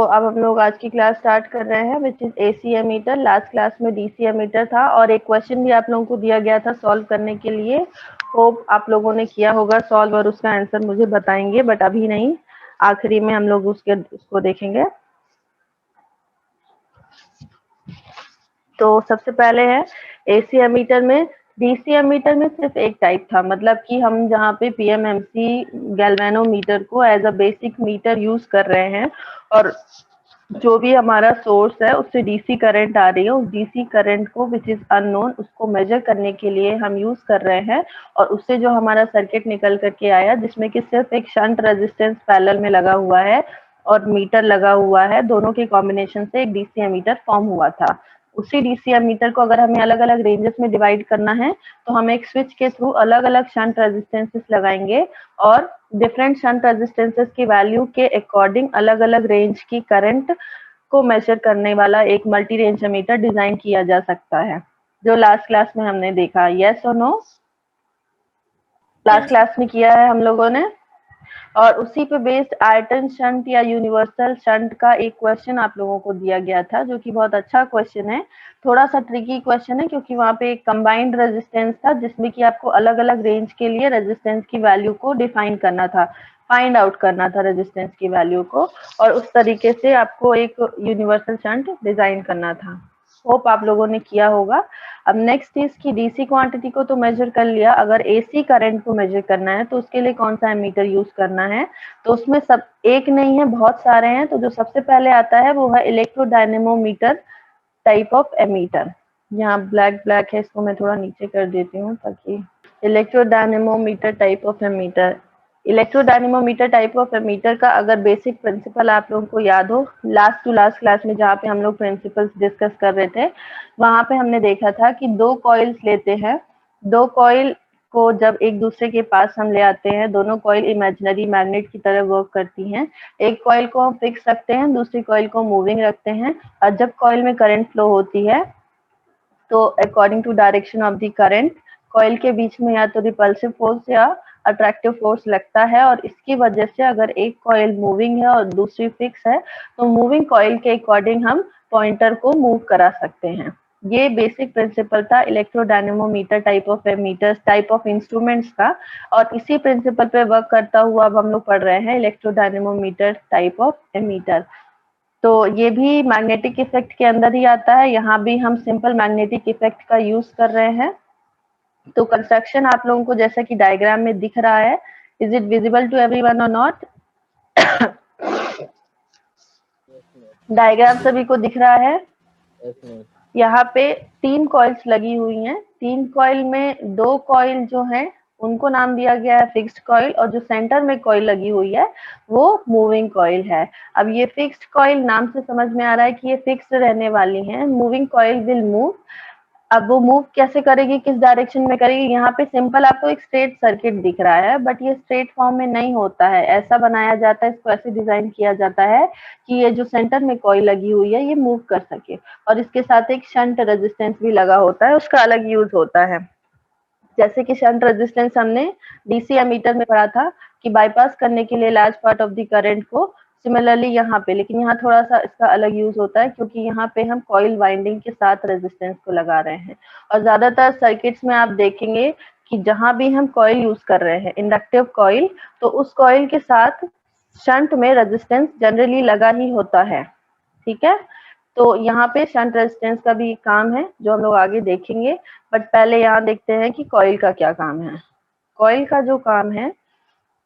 अब हम लोग आज की क्लास स्टार्ट कर रहे हैं which is AC ammeter. Last class में डीसी एमीटर था और एक क्वेश्चन भी आप लोगों को दिया गया था सॉल्व करने के लिए। होप आप लोगों ने किया होगा सॉल्व और उसका आंसर मुझे बताएंगे, बट अभी नहीं, आखिरी में हम लोग उसको देखेंगे। तो सबसे पहले है एसी एमीटर में। डीसी एमीटर में सिर्फ एक टाइप था, मतलब कि हम जहाँ पे पीएमएमसी गैल्वेनोमीटर को as a basic meter use कर रहे हैं और जो भी हमारा सोर्स है उससे डीसी करंट आ रही है, उस डीसी करंट को विच इज अननोन उसको मेजर करने के लिए हम यूज कर रहे हैं। और उससे जो हमारा सर्किट निकल करके आया जिसमें कि सिर्फ एक शंट रेजिस्टेंस पैरेलल में लगा हुआ है और मीटर लगा हुआ है, दोनों के कॉम्बिनेशन से एक डीसी एमीटर फॉर्म हुआ था। उसी डीसी एमीटर को अगर हमें अलग अलग रेंजेस में डिवाइड करना है तो हम एक स्विच के थ्रू अलग अलग शंट रेजिस्टेंसेस लगाएंगे और डिफरेंट शंट रेजिस्टेंसेस की वैल्यू के अकॉर्डिंग अलग अलग रेंज की करंट को मेजर करने वाला एक मल्टी रेंज एमीटर डिजाइन किया जा सकता है, जो लास्ट क्लास में हमने देखा। यस और नो? लास्ट क्लास में किया है हम लोगों ने। और उसी पे बेस्ड आयटन शंट या यूनिवर्सल शंट का एक क्वेश्चन आप लोगों को दिया गया था, जो कि बहुत अच्छा क्वेश्चन है। थोड़ा सा ट्रिकी क्वेश्चन है क्योंकि वहाँ पे एक कंबाइंड रेजिस्टेंस था जिसमें कि आपको अलग अलग रेंज के लिए रेजिस्टेंस की वैल्यू को डिफाइन करना था, फाइंड आउट करना था रेजिस्टेंस की वैल्यू को, और उस तरीके से आपको एक यूनिवर्सल शंट डिजाइन करना था। होप आप लोगों ने किया होगा। अब नेक्स्ट चीज की डीसी क्वांटिटी को तो मेजर कर लिया, अगर एसी करंट को मेजर करना है तो उसके लिए कौन सा एमीटर यूज करना है? तो उसमें सब एक नहीं है, बहुत सारे हैं। तो जो सबसे पहले आता है वो है इलेक्ट्रोडायनेमोमीटर टाइप ऑफ एमीटर। यहाँ ब्लैक ब्लैक है, इसको मैं थोड़ा नीचे कर देती हूँ ताकि electrodynamometer type of ammeter. Electrodynamometer type of ammeter का अगर बेसिक प्रिंसिपल आप लोगों को याद हो, लास्ट टू लास्ट क्लास में जहाँ पे हम लोग प्रिंसिपल्स डिस्कस कर रहे थे, वहां पे हमने देखा था कि दो कॉइल्स लेते हैं, दो कॉइल को जब एक दूसरे के पास हम ले आते हैं, दोनों कॉइल इमेजिनरी मैग्नेट की तरह वर्क करती हैं। एक कॉइल को हम फिक्स रखते हैं, दूसरी कॉइल को मूविंग रखते हैं, और जब कॉइल में करंट फ्लो होती है तो according to direction of the current coil के बीच में या तो रिपल्सिव फोर्स या अट्रैक्टिव फोर्स लगता है, और इसकी वजह से अगर एक कॉइल मूविंग है और दूसरी फिक्स है तो मूविंग कॉइल के अकॉर्डिंग हम पॉइंटर को मूव करा सकते हैं। ये बेसिक प्रिंसिपल था electrodynamometer type of ammeters type of instruments का, और इसी प्रिंसिपल पे वर्क करता हुआ अब हम लोग पढ़ रहे हैं इलेक्ट्रोडायनेमोमीटर टाइप ऑफ एमीटर। तो ये भी मैग्नेटिक इफेक्ट के अंदर ही आता है, यहाँ भी हम सिंपल मैग्नेटिक इफेक्ट का यूज कर रहे हैं। तो कंस्ट्रक्शन आप लोगों को जैसा कि डायग्राम में दिख रहा है, is it visible to everyone और नॉट? डायग्राम सभी को दिख रहा है? यहाँ पे 3 कॉइल्स लगी हुई हैं, 3 कॉइल में 2 कॉइल जो हैं उनको नाम दिया गया है फिक्स्ड कॉइल, और जो सेंटर में कॉइल लगी हुई है वो मूविंग कॉइल है। अब ये फिक्स्ड कॉइल नाम से समझ में आ रहा है कि ये फिक्स्ड रहने वाली हैं, मूविंग कॉइल विल मूव। अब वो मूव कैसे करेगी, किस डायरेक्शन में करेगी? यहाँ पे सिंपल आपको एक स्ट्रेट सर्किट दिख रहा है, बट ये स्ट्रेट फॉर्म में नहीं होता है, ऐसा बनाया जाता है, इसको ऐसे डिजाइन किया जाता है कि ये जो सेंटर में कॉइल लगी हुई है ये मूव कर सके, और इसके साथ एक शंट रेजिस्टेंस भी लगा होता है, उसका अलग यूज होता है। जैसे कि शंट रेजिस्टेंस हमने डीसी एमीटर में पढ़ा था कि बाईपास करने के लिए large part of the current को, सिमिलरली यहाँ पे, लेकिन यहाँ थोड़ा सा इसका अलग यूज होता है क्योंकि यहाँ पे हम कॉइल वाइंडिंग के साथ रेजिस्टेंस को लगा रहे हैं। और ज्यादातर सर्किट्स में आप देखेंगे कि जहां भी हम कॉइल यूज कर रहे हैं इंडक्टिव कॉइल, तो उस कॉइल के साथ शंट में रेजिस्टेंस जनरली लगा ही होता है। ठीक है, तो यहाँ पे शंट रेजिस्टेंस का भी काम है जो हम लोग आगे देखेंगे, बट पहले यहाँ देखते हैं कि कॉइल का क्या काम है। कॉइल का जो काम है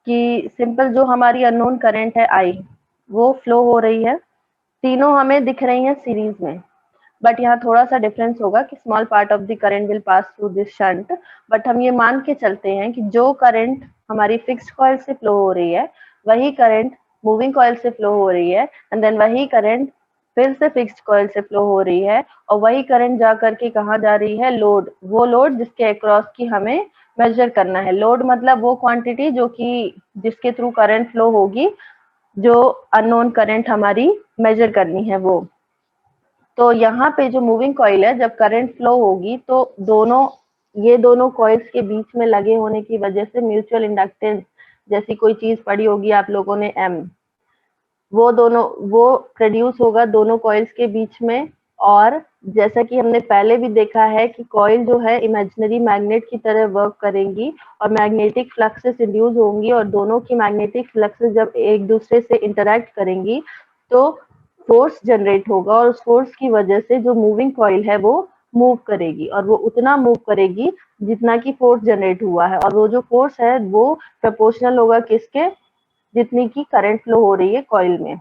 कि सिंपल जो हमारी अननोन करंट है आई, वो फ्लो हो रही है, तीनों हमें दिख रही हैं सीरीज में, बट यहाँ थोड़ा सा डिफरेंस होगा कि small part of the current will pass through this shunt, but हम ये मान के चलते हैं कि जो करंट हमारी फिक्स्ड कॉइल से फ्लो हो रही है वही करंट मूविंग कॉइल से फ्लो हो रही है, एंड देन वही करंट फिर से फिक्स्ड कॉइल से फ्लो हो रही है, और वही करंट जा करके कहाँ जा रही है? लोड, वो लोड जिसके अक्रॉस की हमें मेजर करना है। लोड मतलब वो क्वांटिटी जो कि जिसके थ्रू करंट फ्लो होगी, जो अननोन करंट हमारी मेजर करनी है वो। तो यहाँ पे जो मूविंग कॉइल है, जब करंट फ्लो होगी तो ये दोनों कॉइल्स के बीच में लगे होने की वजह से म्यूचुअल इंडक्टेंस जैसी कोई चीज पढ़ी होगी आप लोगों ने, एम, वो प्रोड्यूस होगा दोनों कॉइल्स के बीच में। और जैसा कि हमने पहले भी देखा है कि कॉइल जो है इमेजिनरी मैग्नेट की तरह वर्क करेंगी और मैग्नेटिक फ्लक्सेस इंड्यूस होंगी, और दोनों की मैग्नेटिक फ्लक्सेस जब एक दूसरे से इंटरैक्ट करेंगी तो फोर्स जनरेट होगा, और उस फोर्स की वजह से जो मूविंग कॉइल है वो मूव करेगी, और वो उतना मूव करेगी जितना कि फोर्स जनरेट हुआ है, और वो जो फोर्स है वो प्रोपोर्शनल होगा किसके, जितनी की करंट फ्लो हो रही है कॉइल में।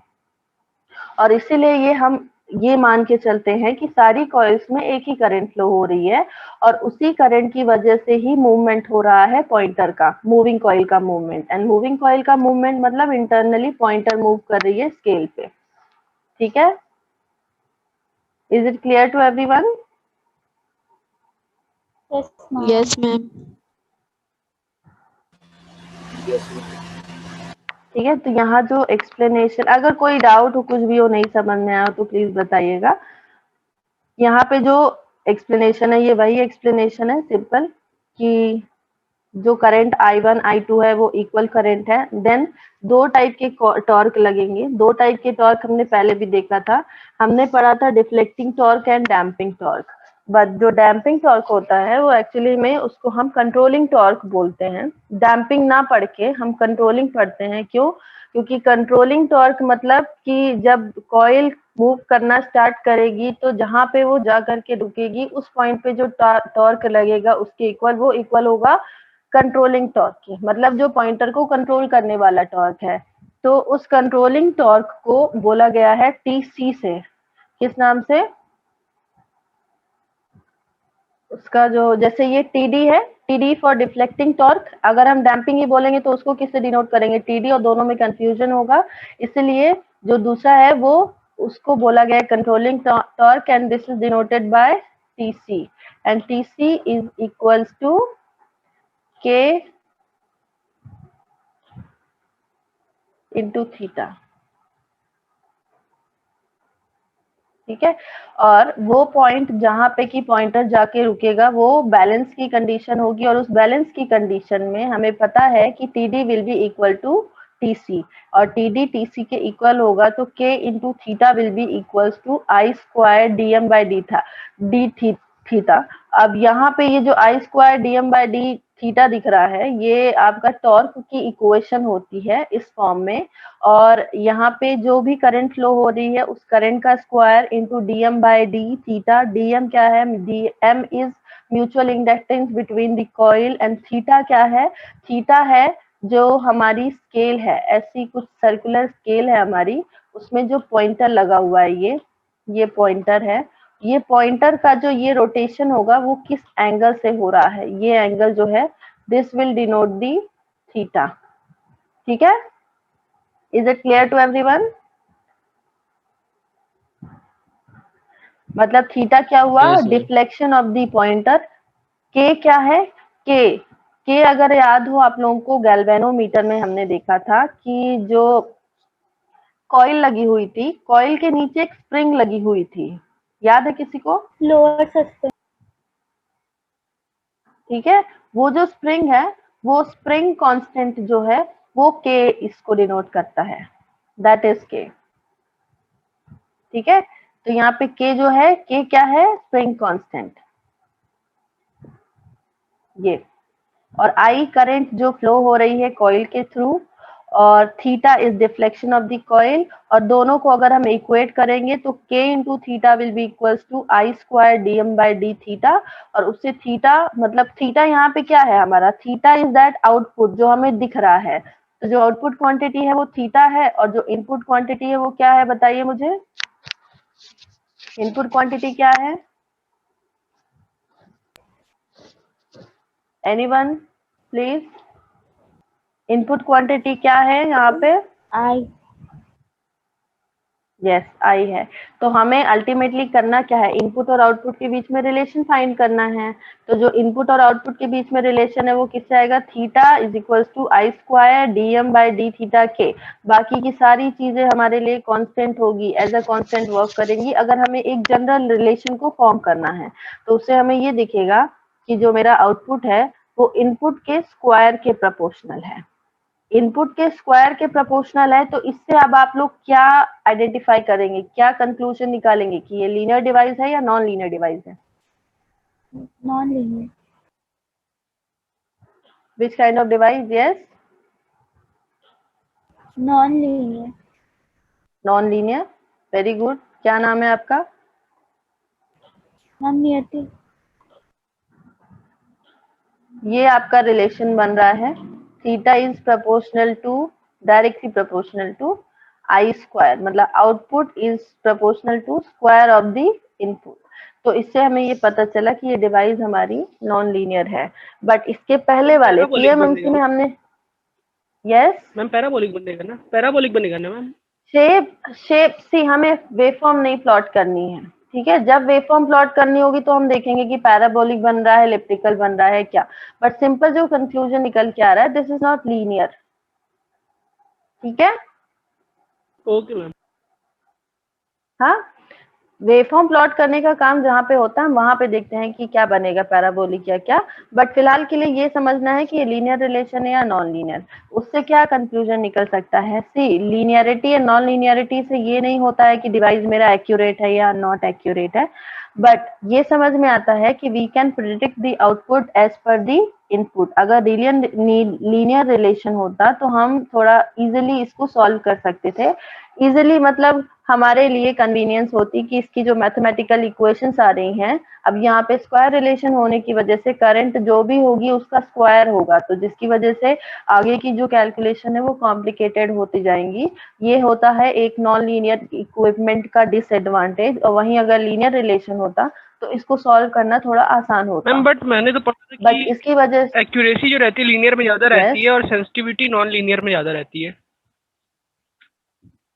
और इसीलिए हम ये मान के चलते हैं कि सारी कॉइल्स में एक ही करंट फ्लो हो रही है, और उसी करंट की वजह से ही मूवमेंट हो रहा है पॉइंटर का, मूविंग कॉइल का मूवमेंट। एंड मूविंग कॉइल का मूवमेंट मतलब इंटरनली पॉइंटर मूव कर रही है स्केल पे। ठीक है, is it clear to everyone? Yes ma'am. ठीक है, तो यहाँ जो एक्सप्लेनेशन, अगर कोई डाउट हो, कुछ भी हो, नहीं समझ में आया तो प्लीज बताइएगा। यहाँ पे जो एक्सप्लेनेशन है ये वही एक्सप्लेनेशन है सिंपल, कि जो करंट I1 I2 है वो इक्वल करंट है। देन दो टाइप के टॉर्क लगेंगे। दो टाइप के टॉर्क हमने पहले भी देखा था, हमने पढ़ा था deflecting torque and damping torque. But जो डैम्पिंग टॉर्क होता है वो एक्चुअली में उसको हम कंट्रोलिंग टॉर्क बोलते हैं। डैम्पिंग ना पढ़ के हम कंट्रोलिंग पढ़ते हैं। क्यों? क्योंकि कंट्रोलिंग टॉर्क मतलब कि जब कॉइल मूव करना स्टार्ट करेगी तो जहां पे वो जा करके रुकेगी उस पॉइंट पे जो टॉर्क लगेगा उसके इक्वल, वो इक्वल होगा कंट्रोलिंग टॉर्क की, मतलब जो पॉइंटर को कंट्रोल करने वाला टॉर्क है। तो उस कंट्रोलिंग टॉर्क को बोला गया है टीसी से। किस नाम से? उसका जो, जैसे ये टीडी है, टीडी फॉर डिफ्लेक्टिंग टॉर्क। अगर हम डैम्पिंग ही बोलेंगे तो उसको किससे डिनोट करेंगे? टीडी, और दोनों में कंफ्यूजन होगा। इसलिए जो दूसरा है वो, उसको बोला गया है controlling torque, and this is denoted by TC, and TC is equals to K into theta. ठीक है, और वो पॉइंट जहां पे कि पॉइंटर जाके रुकेगा वो बैलेंस की कंडीशन होगी, और उस बैलेंस की कंडीशन में हमें पता है कि TD will be equal to TC, और टीडी टीसी के इक्वल होगा तो K into theta will be equals to I square DM by D theta. अब यहाँ पे ये जो I square DM by D theta दिख रहा है, ये आपका टॉर्क की इक्वेशन होती है इस फॉर्म में। और यहाँ पे जो भी करंट फ्लो हो रही है उस करंट का square into DM by D theta. DM क्या है? DM is mutual inductance between the coil, and theta क्या है? थीटा है जो हमारी स्केल है, ऐसी कुछ सर्कुलर स्केल है हमारी, उसमें जो पॉइंटर लगा हुआ है, ये पॉइंटर है। ये पॉइंटर का जो ये रोटेशन होगा वो किस एंगल से हो रहा है, ये एंगल जो है, this will denote the theta. ठीक है, is it clear to everyone? मतलब थीटा क्या हुआ? Yes, ma'am. Deflection of the pointer. K क्या है? के अगर याद हो आप लोगों को, गैल्वेनोमीटर में हमने देखा था कि जो कॉइल लगी हुई थी, कॉइल के नीचे एक स्प्रिंग लगी हुई थी, याद है किसी को? Lower suspension. ठीक है, वो जो स्प्रिंग है, वो स्प्रिंग कांस्टेंट जो है वो के इसको डिनोट करता है, दैट इज के। ठीक है, तो यहाँ पे के जो है, के क्या है? स्प्रिंग कांस्टेंट, ये। और आई करंट जो फ्लो हो रही है कॉइल के थ्रू, और theta is deflection of the coil, और दोनों को अगर हम इक्वेट करेंगे तो K into theta will be equals to I square DM by D theta. और उससे थीटा, मतलब थीटा यहाँ पे क्या है हमारा? थीटा इज दैट आउटपुट जो हमें दिख रहा है। तो जो आउटपुट क्वांटिटी है वो थीटा है, और जो इनपुट क्वांटिटी है वो क्या है? बताइए मुझे, इनपुट क्वांटिटी क्या है? एनीवन प्लीज, इनपुट क्वांटिटी क्या है यहाँ पे? आई। यस, आई है। तो हमें अल्टीमेटली करना क्या है? इनपुट और आउटपुट के बीच में रिलेशन फाइंड करना है। तो जो इनपुट और आउटपुट के बीच में रिलेशन है वो किससे आएगा? Theta is equals to I square DM by D theta K. बाकी की सारी चीजें हमारे लिए कांस्टेंट होगी, एज अ कांस्टेंट वर्क करेंगी। अगर हमें एक जनरल रिलेशन को फॉर्म करना है तो उससे हमें ये दिखेगा कि जो मेरा आउटपुट है वो इनपुट के स्क्वायर के प्रोपोर्शनल है। इनपुट के स्क्वायर के प्रोपोर्शनल है, तो इससे अब आप लोग क्या आइडेंटिफाई करेंगे, क्या कंक्लूजन निकालेंगे कि ये लीनियर डिवाइस है या नॉन लीनियर डिवाइस है? Non-linear. Which kind of device? Yes, Non-linear. Non linear. Very good. क्या नाम है आपका? Non-linearity. ये आपका रिलेशन बन रहा है, theta is proportional to, directly proportional to I square, मतलब output is proportional to square of the input. तो इससे हमें ये पता चला कि ये डिवाइस हमारी नॉन लीनियर है। बट इसके पहले वाले पैराबोलिक पीएमएमसी बनेगा में हमने, यस मैम, पैराबोलिक बनेगा ना, पैराबोलिक बनेगा ना मैम? शेप शेप सी हमें वेवफॉर्म नहीं प्लॉट करनी है, ठीक है। जब वेवफॉर्म प्लॉट करनी होगी तो हम देखेंगे कि पैराबोलिक बन रहा है, एलिप्टिकल बन रहा है क्या। बट सिंपल जो कंक्लूजन निकल के आ रहा है, दिस इज नॉट लीनियर, ठीक है। Okay ma'am. हाँ, वेवफॉर्म प्लॉट करने का काम जहाँ पे होता है, हम वहां पे देखते हैं कि क्या बनेगा, पैराबोलिक या क्या। बट फिलहाल के लिए ये समझना है कि ये लीनियर रिलेशन है या नॉन लीनियर। उससे क्या कंक्लूजन निकल सकता है? सी लीनियरिटी या नॉन लीनियरिटी से ये नहीं होता है कि डिवाइस मेरा एक्यूरेट है या नॉट एक्यूरेट है, बट ये समझ में आता है कि we can predict the output as per the input. अगर लीनियर रिलेशन होता तो हम थोड़ा इजिली इसको सॉल्व कर सकते थे। इजिली मतलब हमारे लिए कन्वीनियंस होती कि इसकी जो मैथमेटिकल इक्वेशंस आ रही हैं, अब यहाँ पे स्क्वायर रिलेशन होने की वजह से करंट जो भी होगी उसका स्क्वायर होगा, तो जिसकी वजह से आगे की जो कैलकुलेशन है वो कॉम्प्लिकेटेड होती जाएंगी। ये होता है एक नॉन लीनियर इक्विपमेंट का डिसएडवांटेज। और वहीं अगर लीनियर रिलेशन होता तो इसको सॉल्व करना थोड़ा आसान होता। मैम बट मैंने तो पढ़ा था बट कि इसकी वजह से एक्यूरेसी जो रहती है लीनियर में ज्यादा रहती यस है और सेंसिटिविटी नॉन लीनियर में ज्यादा रहती है।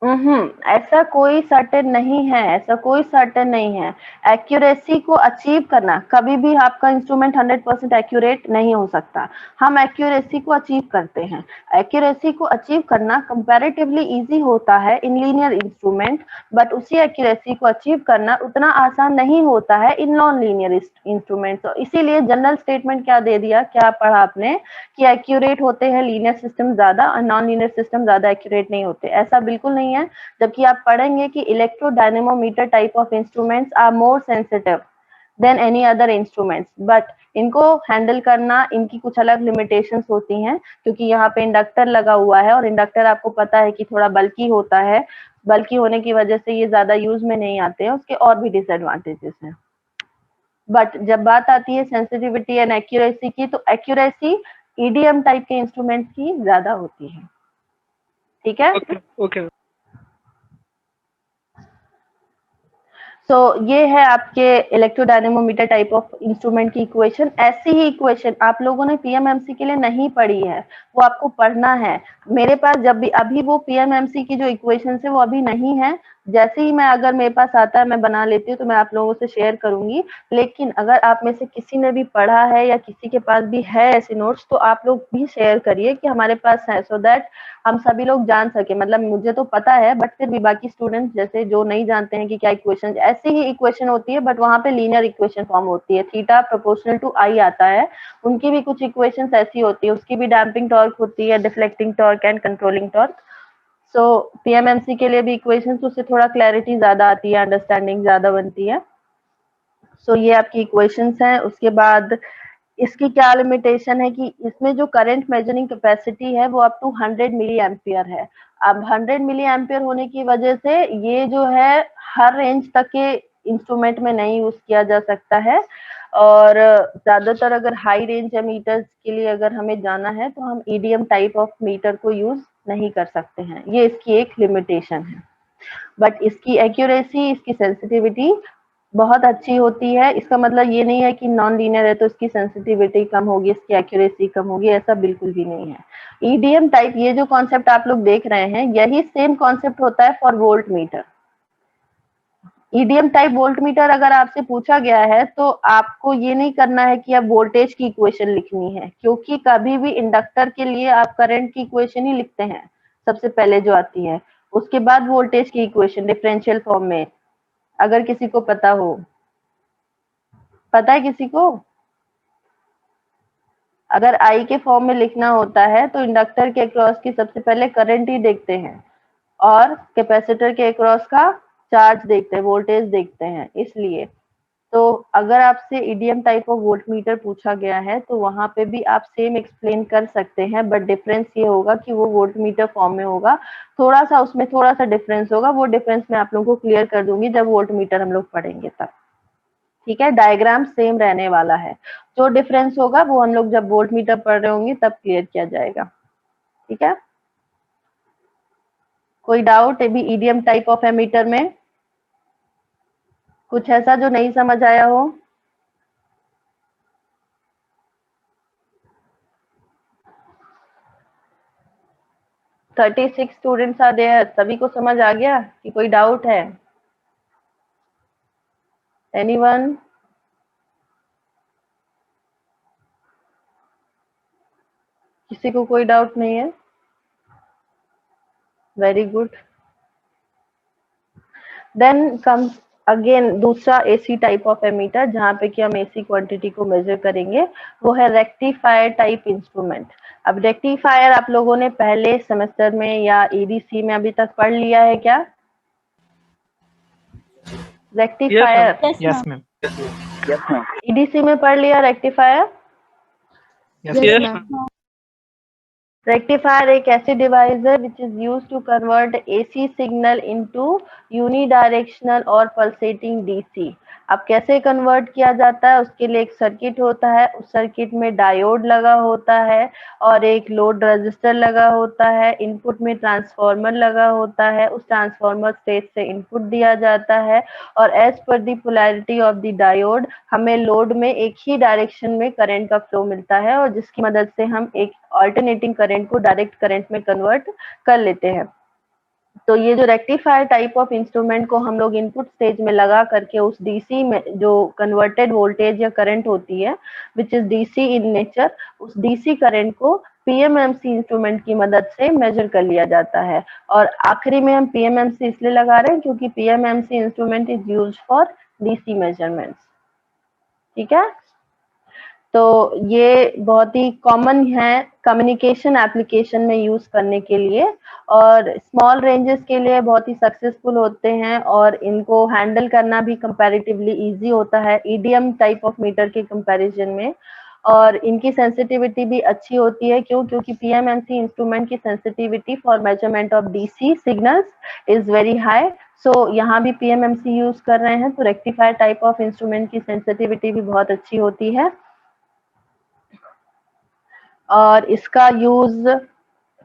ऐसा कोई सर्टेन नहीं है, ऐसा कोई सर्टेन नहीं है। एक्यूरेसी को अचीव करना, कभी भी आपका इंस्ट्रूमेंट 100% एक्यूरेट नहीं हो सकता। हम एक्यूरेसी को अचीव करते हैं। एक्यूरेसी को अचीव करना कंपैरेटिवली इजी होता है इन लीनियर इंस्ट्रूमेंट, बट उसी एक्यूरेसी को अचीव करना उतना आसान नहीं होता है इन नॉन लीनियर इंस्ट्रूमेंट। तो इसीलिए जनरल स्टेटमेंट क्या दे दिया, क्या पढ़ा आपने कि एक्यूरेट होते हैं लीनियर सिस्टम ज्यादा और नॉन लीनियर सिस्टम ज्यादा एक्यूरेट नहीं होते। ऐसा बिल्कुल नहीं है। जबकि आप पढ़ेंगे कि electrodynamometer type of instruments are more sensitive than any other instruments, but इनको हैंडल करना, इनकी कुछ अलग लिमिटेशंस होती हैं, क्योंकि यहाँ पे इंडक्टर लगा हुआ है और इंडक्टर आपको पता है कि थोड़ा बल्कि होता है। बल्कि होने की वजह से ये ज्यादा यूज में नहीं आते हैं, उसके और भी डिसएडवांटेजेस हैं। बट जब बात आती है सेंसिटिविटी एंड एक्यूरेसी की, तो एक्यूरेसी ईडीएम टाइप के इंस्ट्रूमेंट की ज्यादा होती है, ठीक है। Okay okay. तो ये है आपके इलेक्ट्रोडायनेमोमीटर टाइप ऑफ इंस्ट्रूमेंट की इक्वेशन। ऐसी ही इक्वेशन आप लोगों ने पीएमएमसी के लिए नहीं पढ़ी है, वो आपको पढ़ना है। मेरे पास जब भी अभी वो पीएमएमसी की जो इक्वेशन है वो अभी नहीं है, जैसे ही मैं अगर मेरे पास आता है मैं बना लेती हूँ तो मैं आप लोगों से शेयर करूंगी। लेकिन अगर आप में से किसी ने भी पढ़ा है या किसी के पास भी है ऐसे नोट्स, तो आप लोग भी शेयर करिए कि हमारे पास है, सो दैट हम सभी लोग जान सके। मतलब मुझे तो पता है, बट फिर भी बाकी स्टूडेंट्स जैसे जो नहीं जानते हैं कि क्या इक्वेशन, ऐसी ही इक्वेशन होती है बट वहां पे लीनियर इक्वेशन फॉर्म होती है, थीटा प्रोपोर्शनल टू आई आता है। उनकी भी कुछ इक्वेशंस ऐसी होती है, उसकी भी डैम्पिंग टॉर्क होती है, deflecting torque and controlling torque. So PMMC के लिए भी इक्वेशंस, उससे थोड़ा क्लैरिटी ज्यादा आती है, अंडरस्टैंडिंग ज्यादा बनती है। सो ये आपकी इक्वेशंस हैं। उसके बाद इसकी क्या लिमिटेशन है कि इसमें जो करंट मेजरिंग कैपेसिटी है वो अप टू 100 मिली एम्पियर है। अब 100 मिली एम्पियर होने की वजह से ये जो है हर रेंज तक के इंस्ट्रूमेंट में नहीं यूज किया जा सकता है। और ज्यादातर अगर हाई रेंज मीटर्स के लिए अगर हमें जाना है तो हम ईडीएम टाइप ऑफ मीटर को यूज नहीं कर सकते हैं, ये इसकी एक लिमिटेशन है। बट इसकी एक्यूरेसी, इसकी सेंसिटिविटी बहुत अच्छी होती है। इसका मतलब ये नहीं है कि नॉन लीनियर है तो इसकी सेंसिटिविटी कम होगी, इसकी एक्यूरेसी कम होगी, ऐसा बिल्कुल भी नहीं है। ईडीएम टाइप, ये जो कॉन्सेप्ट आप लोग देख रहे हैं, यही सेम कॉन्सेप्ट होता है for volt meter. EDM type volt meter अगर आपसे पूछा गया है तो आपको ये नहीं करना है कि आप वोल्टेज की इक्वेशन लिखनी है, क्योंकि कभी भी इंडक्टर के लिए आप करंट की इक्वेशन ही लिखते हैं सबसे पहले जो आती है, उसके बाद वोल्टेज की इक्वेशन डिफरेंशियल फॉर्म में। अगर किसी को पता हो, पता है किसी को? अगर आई के फॉर्म में लिखना होता है तो इंडक्टर के अक्रॉस की सबसे पहले करंट ही देखते हैं और कैपेसिटर के अक्रॉस का चार्ज देखते हैं, वोल्टेज देखते हैं। इसलिए तो अगर आपसे ईडीएम टाइप ऑफ वोल्टमीटर पूछा गया है तो वहां पे भी आप सेम एक्सप्लेन कर सकते हैं, बट डिफरेंस ये होगा कि वो वोल्टमीटर फॉर्म में होगा, थोड़ा सा उसमें थोड़ा सा डिफरेंस होगा। वो डिफरेंस मैं आप लोगों को क्लियर कर दूंगी जब वोल्टमीटर हम लोग पढ़ेंगे तब। ठीक है, डायग्राम सेम रहने वाला है, जो डिफरेंस होगा वो हम लोग जब वोल्टमीटर पढ़ रहे होंगे तब क्लियर किया जाएगा। ठीक है, कोई डाउट अभी ईडीएम टाइप ऑफ एमीटर में? कुछ ऐसा जो नहीं समझ आया हो? $36 स्टूडेंट्स आर देयर। सभी को समझ आ गया कि कोई डाउट है? एनीवन? किसी को कोई डाउट नहीं है? Very good. Then comes again दूसरा एसी टाइप ऑफ एमीटर, जहाँ पे कि हम एसी क्वांटिटी को मेजर करेंगे, वो है रेक्टिफायर टाइप इंस्ट्रूमेंट। अब रेक्टिफायर आप लोगों ने पहले सेमेस्टर में या ईडीसी में अभी तक पढ़ लिया है क्या? Rectifier yes ma'am. ईडीसी में पढ़ लिया रेक्टिफायर? Yes ma'am. रेक्टिफायर एक ऐसी डिवाइस है which is use to convert AC signal into unidirectional और पल्सेटिंग डीसी। अब कैसे कन्वर्ट किया जाता है, उसके लिए एक सर्किट होता है, उस सर्किट में डायोड लगा होता है और एक लोड रजिस्टर लगा होता है, इनपुट में ट्रांसफार्मर लगा होता है, उस ट्रांसफार्मर स्टेज से इनपुट दिया जाता है और as per the polarity of the diode हमें लोड में एक ही डायरेक्शन में करंट का फ्लो मिलता है और जिसकी मदद से हम एक ऑल्टरनेटिंग करंट को डायरेक्ट करंट में कन्वर्ट कर लेते हैं। तो ये जो रेक्टिफायर टाइप ऑफ इंस्ट्रूमेंट को हम लोग इनपुट स्टेज में लगा करके उस डीसी में जो कन्वर्टेड वोल्टेज या करंट होती है which is DC in nature, उस डीसी करंट को पीएमएमसी इंस्ट्रूमेंट की मदद से मेजर कर लिया जाता है। और आखिरी में हम पीएमएमसी इसलिए लगा रहे हैं क्योंकि PMMC instrument is used for DC measurements. ठीक है, तो ये बहुत ही कॉमन है कम्युनिकेशन एप्लीकेशन में यूज करने के लिए और स्मॉल रेंजेस के लिए बहुत ही सक्सेसफुल होते हैं और इनको हैंडल करना भी कंपैरेटिवली इजी होता है ईडीएम टाइप ऑफ मीटर के कंपैरिजन में। और इनकी सेंसिटिविटी भी अच्छी होती है, क्योंकि पीएमएमसी इंस्ट्रूमेंट की sensitivity for measurement of DC signals is very high. So यहाँ भी पीएमएमसी यूज कर रहे हैं तो रेक्टिफायर टाइप ऑफ इंस्ट्रूमेंट की सेंसिटिविटी भी बहुत अच्छी होती है और इसका यूज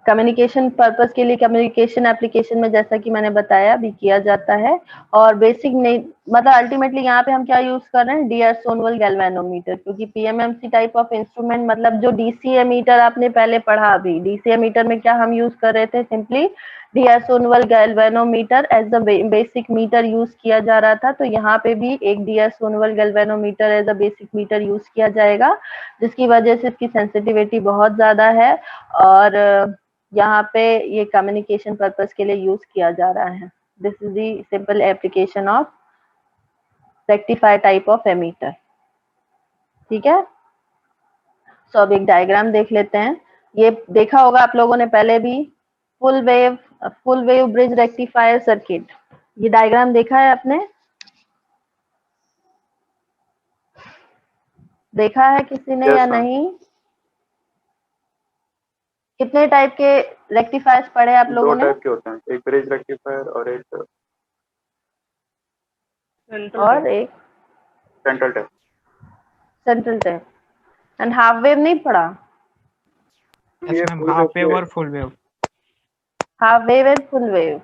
कम्युनिकेशन पर्पस के लिए कम्युनिकेशन एप्लीकेशन में जैसा कि मैंने बताया भी किया जाता है। और बेसिक नहीं मतलब अल्टीमेटली यहाँ पे हम क्या यूज कर रहे हैं, डीआरसोनवल गैल्वेनोमीटर, क्योंकि पीएमएमसी टाइप ऑफ इंस्ट्रूमेंट मतलब जो डीसी एमीटर आपने पहले पढ़ा, अभी डीसी एमीटर में क्या हम यूज कर रहे थे, simply d'Arsonval galvanometer as a basic meter use किया जा रहा था। तो यहाँ पे भी एक d'Arsonval galvanometer as a basic meter use किया जाएगा, जिसकी वजह से इसकी सेंसिटिविटी बहुत ज्यादा है और यहाँ पे ये कम्युनिकेशन पर्पस के लिए यूज किया जा रहा है। This is the simple application of rectifier type of ammeter. ठीक है, सो अब एक डायग्राम देख लेते हैं। ये देखा होगा आप लोगों ने पहले भी, full wave bridge rectifier circuit. ये डायग्राम देखा है आपने? देखा है किसी ने या नहीं? कितने टाइप के रेक्टिफायर्स पढ़े आप लोगों ने? दो टाइप के होते हैं, एक ब्रिज रेक्टिफायर और एक central type. And half wave नहीं पढ़ा? यस मैम, हाफ वेव और full wave. Half wave and full wave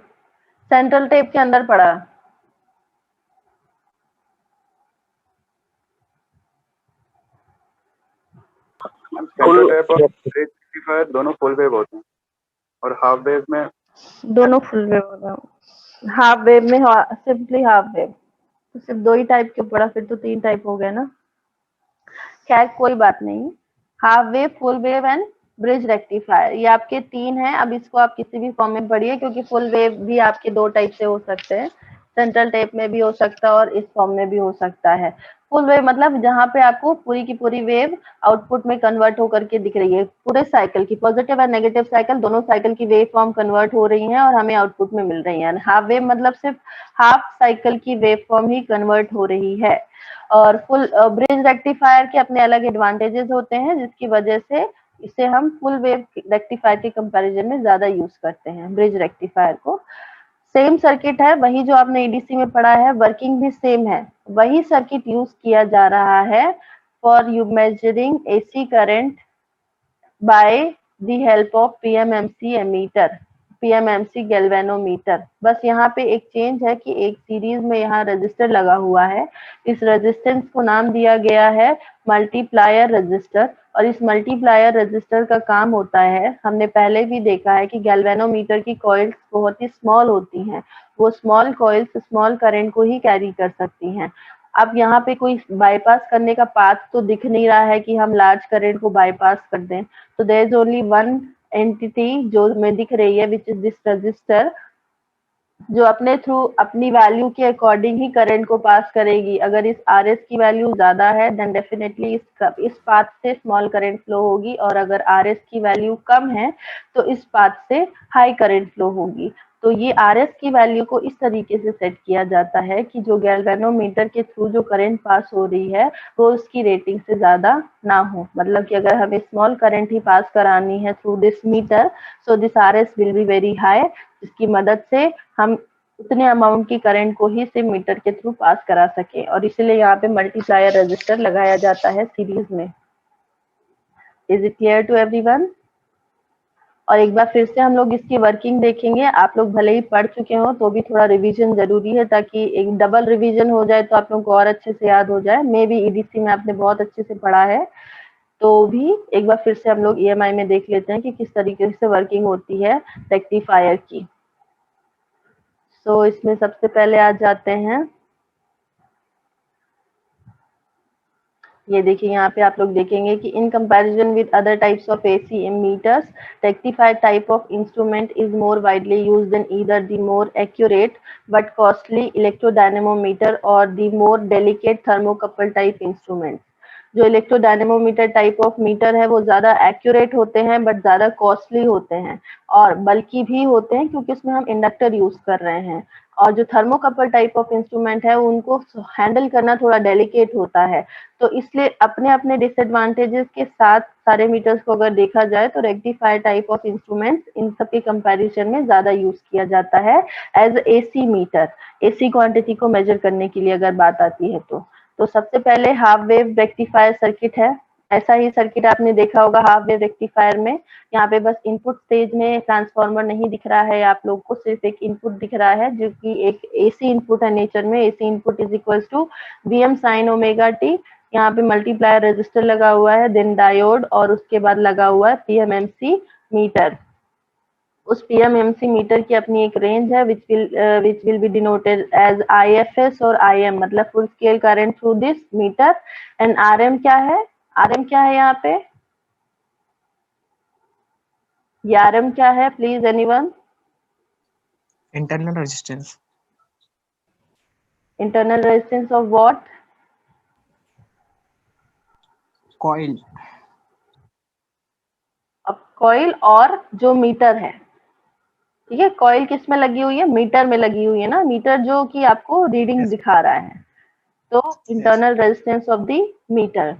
central tape के अंदर पड़ा। सेंट्रल टाइप और ब्रिज रेक्टिफायर दोनों फुल वेव होते हैं और हाफ वेव में दोनों फुल वेव होगा। हाफ वेव में सिंपली हाफ वेव, तो सिर्फ दो ही टाइप के पड़ा, फिर तो 3 टाइप हो गए ना। खैर कोई बात नहीं, half wave, full wave and bridge rectifier ये आपके 3 हैं। अब इसको आप किसी भी फॉर्म में पढ़िए, क्योंकि फुल वेव भी आपके 2 टाइप से हो सकते हैं, सेंट्रल टाइप में भी हो सकता है और इस फॉर्म में भी हो सकता है। फुल वेव मतलब जहाँ पे आपको पूरी की पूरी वेव आउटपुट में कन्वर्ट होकर के दिख रही है, पूरे साइकिल की पॉजिटिव और नेगेटिव साइकिल दोनों साइकिल की वेव फॉर्म कन्वर्ट हो रही हैं और हमें आउटपुट में मिल रही है। हाफ वेव मतलब सिर्फ हाफ साइकिल की वेव फॉर्म ही कन्वर्ट हो रही है। और फुल ब्रिज रेक्टिफायर के अपने अलग एडवांटेजेस होते हैं, जिसकी वजह से इसे हम फुल वेव रेक्टिफायर के कंपैरिजन में ज्यादा यूज करते हैं ब्रिज रेक्टिफायर को। सेम सर्किट है, वही जो आपने ईडीसी में पढ़ा है, वर्किंग भी सेम है, वही सर्किट यूज किया जा रहा है for you measuring AC current by the help of PMMC ammeter, PMMC galvanometer. बस यहाँ पे एक चेंज है कि एक सीरीज में यहाँ रजिस्टर लगा हुआ है, इस रेजिस्टेंस को नाम दिया गया है मल्टीप्लायर रजिस्टर। और इस मल्टीप्लायर रजिस्टर का काम होता है, हमने पहले भी देखा है कि गैल्वेनोमीटर की कॉइल्स बहुत ही स्मॉल होती हैं, वो स्मॉल कॉइल्स स्मॉल करंट को ही कैरी कर सकती हैं। अब यहाँ पे कोई बाईपास करने का पाथ तो दिख नहीं रहा है कि हम लार्ज करंट को बाईपास कर दें, तो there is only one entity जो हमें दिख रही है विच इज दिस रजिस्टर, जो अपने थ्रू अपनी वैल्यू के अकॉर्डिंग ही करंट को पास करेगी। अगर इस आर एस की वैल्यू ज्यादा है देन डेफिनेटली इस पाथ से स्मॉल करंट फ्लो होगी, और अगर आर एस की वैल्यू कम है तो इस पाथ से हाई करंट फ्लो होगी। तो ये आर एस की वैल्यू को इस तरीके से सेट किया जाता है कि जो गैल्वेनोमीटर के थ्रू जो करंट पास हो रही है वो उसकी रेटिंग से ज्यादा ना हो। मतलब कि अगर हमें स्मॉल करंट ही पास करानी है through this meter, so this R S will be very high, जिसकी मदद से हम उतने अमाउंट की करंट को ही सिर्फ मीटर के थ्रू पास करा सके, और इसीलिए यहाँ पे मल्टीप्लायर रजिस्टर लगाया जाता है सीरीज में। Is it clear to everyone? और एक बार फिर से हम लोग इसकी वर्किंग देखेंगे। आप लोग भले ही पढ़ चुके हो तो भी थोड़ा रिवीजन जरूरी है, ताकि एक डबल रिवीजन हो जाए तो आप लोग को और अच्छे से याद हो जाए। मे भी ईडीसी में आपने बहुत अच्छे से पढ़ा है, तो भी एक बार फिर से हम लोग ईएमआई में देख लेते हैं कि किस तरीके से वर्किंग होती है रेक्टिफायर की। सो इसमें सबसे पहले आ जाते हैं, ये देखिए यहाँ पे आप लोग देखेंगे कि in comparison with other types of AC meters, rectifier type of instrument is more widely used in either the more accurate but costly electrodynamometer और the more delicate thermocouple type instrument. जो इलेक्ट्रोडायनेमोमीटर टाइप ऑफ मीटर है वो ज्यादा accurate होते हैं but ज्यादा costly होते हैं और बल्कि भी होते हैं, क्योंकि उसमें हम इंडक्टर यूज कर रहे हैं। और जो थर्मोकपल टाइप ऑफ इंस्ट्रूमेंट है उनको हैंडल करना थोड़ा डेलिकेट होता है। तो इसलिए अपने अपने डिसएडवांटेजेस के साथ सारे मीटर्स को अगर देखा जाए तो रेक्टिफायर टाइप ऑफ इंस्ट्रूमेंट्स इन सब के कंपैरिजन में ज्यादा यूज किया जाता है as AC meter, AC quantity को मेजर करने के लिए अगर बात आती है तो सबसे पहले हाफ वेव रेक्टिफायर सर्किट है। ऐसा ही सर्किट आपने देखा होगा हाफ वेव रेक्टिफायर में। यहाँ पे बस इनपुट स्टेज में ट्रांसफार्मर नहीं दिख रहा है आप लोग को, सिर्फ एक इनपुट दिख रहा है जो कि एक एसी इनपुट है नेचर में। AC input is equal to VM sine omega T. यहाँ पे मल्टीप्लायर रजिस्टर लगा हुआ है, देन डायोड, और उसके बाद लगा हुआ है पीएमएमसी मीटर। उस पीएमएमसी मीटर की अपनी एक रेंज है which will be denoted as IFS और आईएम, मतलब full scale current through this meter. And RM क्या है? आरएम क्या है यहाँ पे? ये आरएम क्या है please anyone? Internal resistance. Internal resistance of what? Coil. अब कॉइल और जो मीटर है, ठीक है, कॉइल किस में लगी हुई है? मीटर में लगी हुई है ना, मीटर जो कि आपको रीडिंग दिखा रहा है, तो internal resistance of the meter.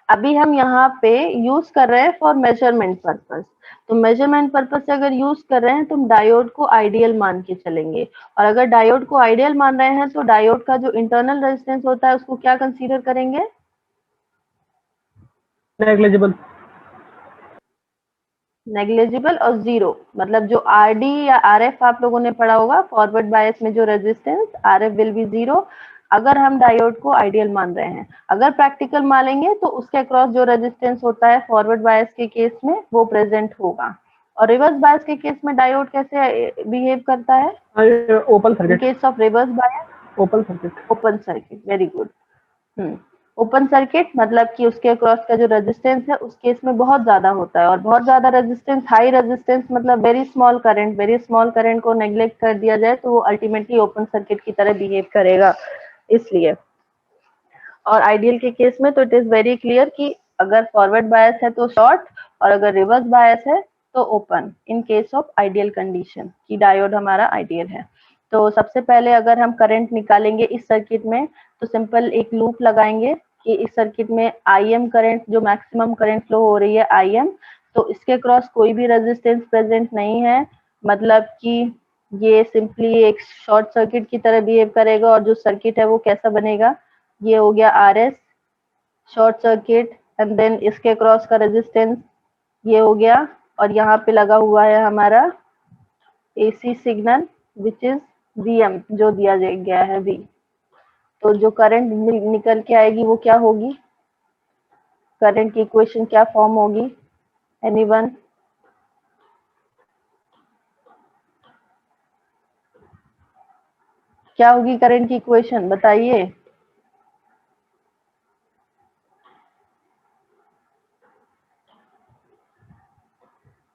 अभी हम यहाँ पे यूज कर रहे हैं फॉर मेजरमेंट पर्पस, तो मेजरमेंट पर्पस से अगर यूज कर रहे हैं तो हम डायोड को आइडियल मान के चलेंगे। और अगर डायोड को आइडियल मान रहे हैं तो डायोड का जो इंटरनल रेजिस्टेंस होता है उसको क्या कंसीडर करेंगे? नेग्लिजिबल। नेग्लिजिबल और जीरो, मतलब जो आरडी या आरएफ आप लोगों ने पढ़ा होगा, फॉरवर्ड बायस में जो resistance RF will be zero अगर हम डायोड को आइडियल मान रहे हैं। अगर प्रैक्टिकल मानेंगे तो उसके अक्रॉस जो रेजिस्टेंस होता है फॉरवर्ड बायस के केस में वो प्रेजेंट होगा। और रिवर्स बायस के केस में डायोड कैसे बिहेव करता है? Open circuit. Case of reverse bias open circuit. Open circuit, very good. Open circuit मतलब कि उसके अक्रॉस का जो रेजिस्टेंस है उस केस में बहुत ज्यादा होता है, और बहुत ज्यादा रेजिस्टेंस, हाई रेजिस्टेंस मतलब वेरी स्मॉल करंट को नेग्लेक्ट कर दिया जाए तो वो अल्टीमेटली ओपन सर्किट की तरह बिहेव करेगा। इसलिए और आइडियल के केस में तो इट इज वेरी क्लियर कि अगर फॉरवर्ड बायस है तो शॉर्ट और अगर रिवर्स बायस है तो open, in case of ideal condition कि डायोड हमारा आइडियल है। तो सबसे पहले अगर हम करंट निकालेंगे इस सर्किट में तो सिंपल एक लूप लगाएंगे कि इस सर्किट में IM करंट, जो मैक्सिमम करंट फ्लो हो रही है IM, तो इसके क्रॉस कोई भी रेजिस्टेंस प्रेजेंट नहीं है, मतलब कि ये सिंपली एक शॉर्ट सर्किट की तरह बिहेव करेगा और जो सर्किट है वो कैसा बनेगा, ये हो गया RS short circuit and then इसके क्रॉस का रेजिस्टेंस ये हो गया और यहाँ पे लगा हुआ है हमारा AC signal which is VM जो दिया गया है V। तो जो करंट निकल के आएगी वो क्या होगी, करंट की इक्वेशन क्या फॉर्म होगी, एनीवन? क्या होगी करंट की इक्वेशन बताइए?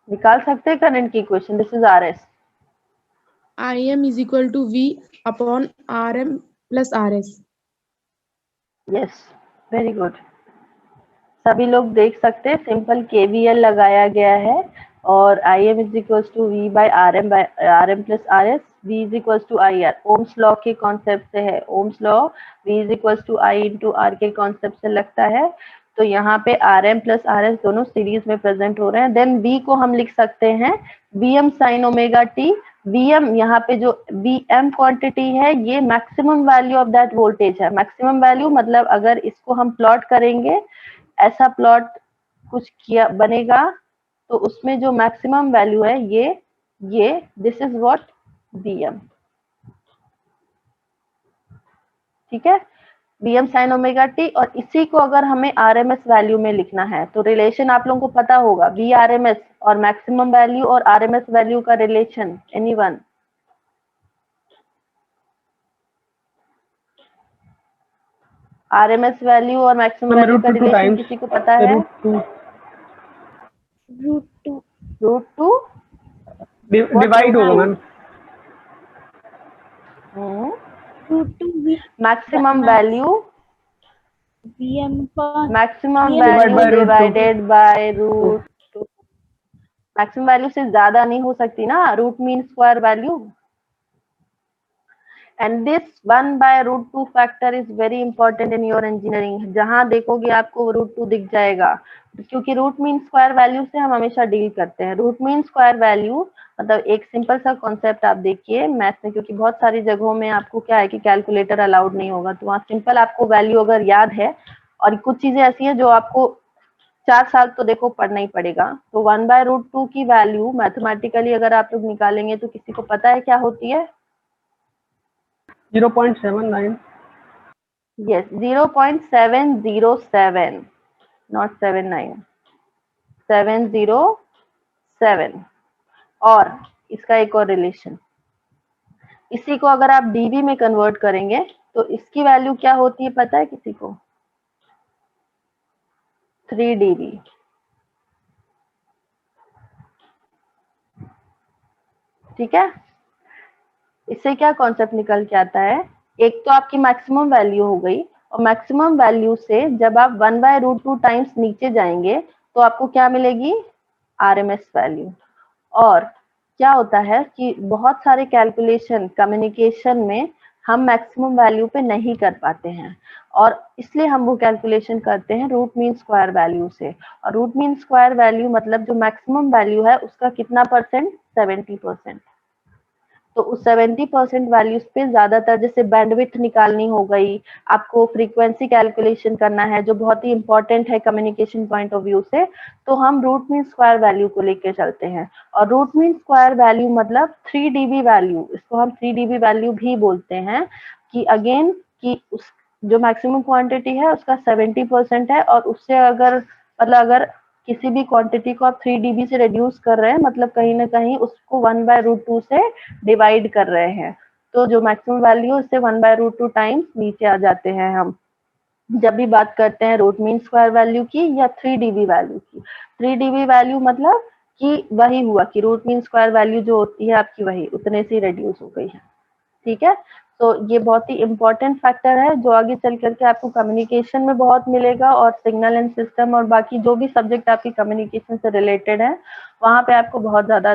निकाल सकते हैं करंट की equation, this is RS। IM is equal to V upon RM plus RS। Yes, very good. सभी लोग देख सकते हैं सिंपल KVL लगाया गया है और IM is equal to V by RM plus RS, V is equal to IR, Ohm's law के कॉन्सेप्ट से है। Ohm's law V is equal to I into R के कॉन्सेप्ट से लगता है। तो यहाँ पे RM प्लस RS दोनों सीरीज में प्रेजेंट हो रहे हैं। देन V को हम लिख सकते हैं VM sine omega t। VM यहाँ पे जो VM क्वांटिटी है ये maximum value of that voltage है। मैक्सिमम वैल्यू मतलब अगर इसको हम प्लॉट करेंगे, ऐसा प्लॉट कुछ किया बनेगा तो उसमें जो मैक्सिमम वैल्यू है ये दिस इज व्हाट VM, ठीक है, VM साइन ओमेगा t। और इसी को अगर हमें RMS वैल्यू में लिखना है तो रिलेशन आप लोगों को पता होगा, VRMS और मैक्सिमम वैल्यू और RMS वैल्यू का रिलेशन, एनीवन? RMS वैल्यू और मैक्सिमम वैल्यू का रिलेशन किसी को पता है? रूट टू डिवाइड होगा ma'am. Maximum value VM maximum value divided by root two. Maximum value से ज्यादा नहीं हो सकती ना, root mean square value. And this 1/√2 factor is very important in your engineering. जहां देखोगे आपको √2 दिख जाएगा, क्योंकि रूट मीन स्क्वायर वैल्यू से हम हमेशा डील करते हैं। रूट मीन स्क्वायर वैल्यू मतलब एक सिंपल सा कॉन्सेप्ट आप देखिए मैथ में, क्योंकि बहुत सारी जगहों में आपको क्या है कि कैलकुलेटर अलाउड नहीं होगा, तो वहाँ सिंपल आपको वैल्यू अगर याद है, और कुछ चीजें ऐसी हैं जो आपको 4 साल तो देखो पढ़ना ही पड़ेगा। तो 1/√2 की वैल्यू मैथमेटिकली अगर आप लोग निकालेंगे तो किसी को पता है क्या होती है? 0.79। Yes, 0.707, not 79, 707। और इसका एक और रिलेशन, इसी को अगर आप डीबी में कन्वर्ट करेंगे तो इसकी वैल्यू क्या होती है पता है किसी को? 3 dB। ठीक है, इससे क्या कॉन्सेप्ट निकल के आता है, एक तो आपकी मैक्सिमम वैल्यू हो गई, और मैक्सिमम वैल्यू से जब आप 1/√2 टाइम्स नीचे जाएंगे तो आपको क्या मिलेगी? RMS value. और क्या होता है कि बहुत सारे कैलकुलेशन कम्युनिकेशन में हम मैक्सिमम वैल्यू पे नहीं कर पाते हैं, और इसलिए हम वो कैलकुलेशन करते हैं रूट मीन स्क्वायर वैल्यू से। और रूट मीन स्क्वायर वैल्यू मतलब जो मैक्सिमम वैल्यू है उसका कितना परसेंट? 70%। तो उस 70% वैल्यूज पे ज्यादातर जैसे बैंडविड्थ निकालनी हो गई, आपको फ्रीक्वेंसी कैलकुलेशन करना है जो बहुत ही इंपॉर्टेंट है कम्युनिकेशन पॉइंट ऑफ व्यू से, तो हम रूट मीन स्क्वायर वैल्यू को लेके चलते हैं। और रूट मीन स्क्वायर वैल्यू मतलब 3 dB वैल्यू, इसको हम 3 dB वैल्यू भी बोलते हैं, कि अगेन कि उस जो मैक्सिमम क्वांटिटी है उसका 70% है, और उससे अगर मतलब अगर किसी भी क्वांटिटी को आप 3 dB से रिड्यूस कर रहे हैं मतलब कहीं ना कहीं उसको 1/√2 से डिवाइड कर रहे हैं, तो जो मैक्सिमम वैल्यू उससे 1/√2 टाइम्स नीचे आ जाते हैं हम जब भी बात करते हैं रूट मीन स्क्वायर वैल्यू की या 3 dB वैल्यू की। 3 dB वैल्यू मतलब कि वही हुआ कि रूट मीन स्क्वायर वैल्यू जो होती है आपकी वही उतने से रिड्यूस हो गई है। ठीक है, तो ये बहुत ही इम्पोर्टेंट फैक्टर है जो आगे चल करके आपको कम्युनिकेशन में बहुत मिलेगा, और सिग्नल एंड सिस्टम और बाकी जो भी सब्जेक्ट आपकी कम्युनिकेशन से रिलेटेड है वहाँ पे आपको बहुत ज्यादा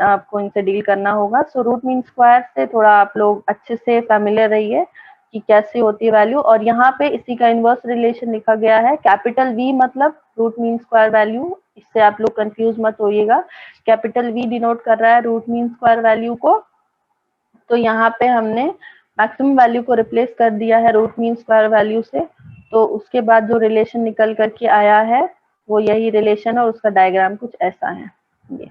आपको इनसे डील करना होगा। सो रूट मीन स्क्वायर से थोड़ा आप लोग अच्छे से फैमिलियर रहिए कि कैसी होती है वैल्यू। और यहाँ पे इसी का इनवर्स रिलेशन लिखा गया है, कैपिटल वी मतलब रूट मीन स्क्वायर वैल्यू, इससे आप लोग कंफ्यूज मत होइएगा। कैपिटल वी डिनोट कर रहा है रूट मीन स्क्वायर वैल्यू को। तो यहाँ पे हमने मैक्सिमम वैल्यू को रिप्लेस कर दिया है रूट मीन स्क्वायर वैल्यू से। तो उसके बाद जो रिलेशन निकल करके आया है वो यही रिलेशन है, और उसका डायग्राम कुछ ऐसा है। ये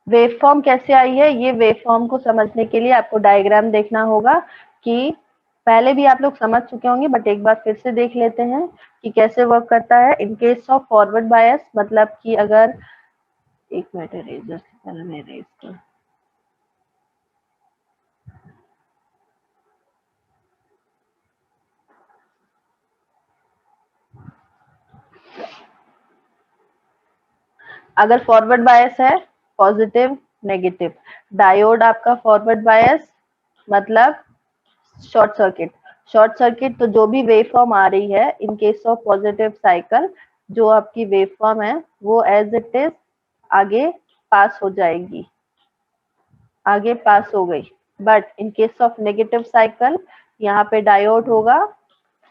वेवफॉर्म कैसे आई है, ये वेवफॉर्म को समझने के लिए आपको डायग्राम देखना होगा, कि पहले भी आप लोग समझ चुके होंगे बट एक बार फिर से देख लेते हैं कि कैसे वर्क करता है। In case of forward bias मतलब कि अगर एक मिनट इरेजर से पहले मैं इरेज कर, अगर फॉरवर्ड बायस है पॉजिटिव नेगेटिव, डायोड आपका फॉरवर्ड बायस मतलब शॉर्ट सर्किट, शॉर्ट सर्किट। तो जो भी वेव फॉर्म आ रही है in case of positive cycle, जो आपकी वेव फॉर्म है वो एज इट इज आगे पास हो जाएगी, आगे पास हो गई। But in case of negative cycle यहाँ पे डायोड होगा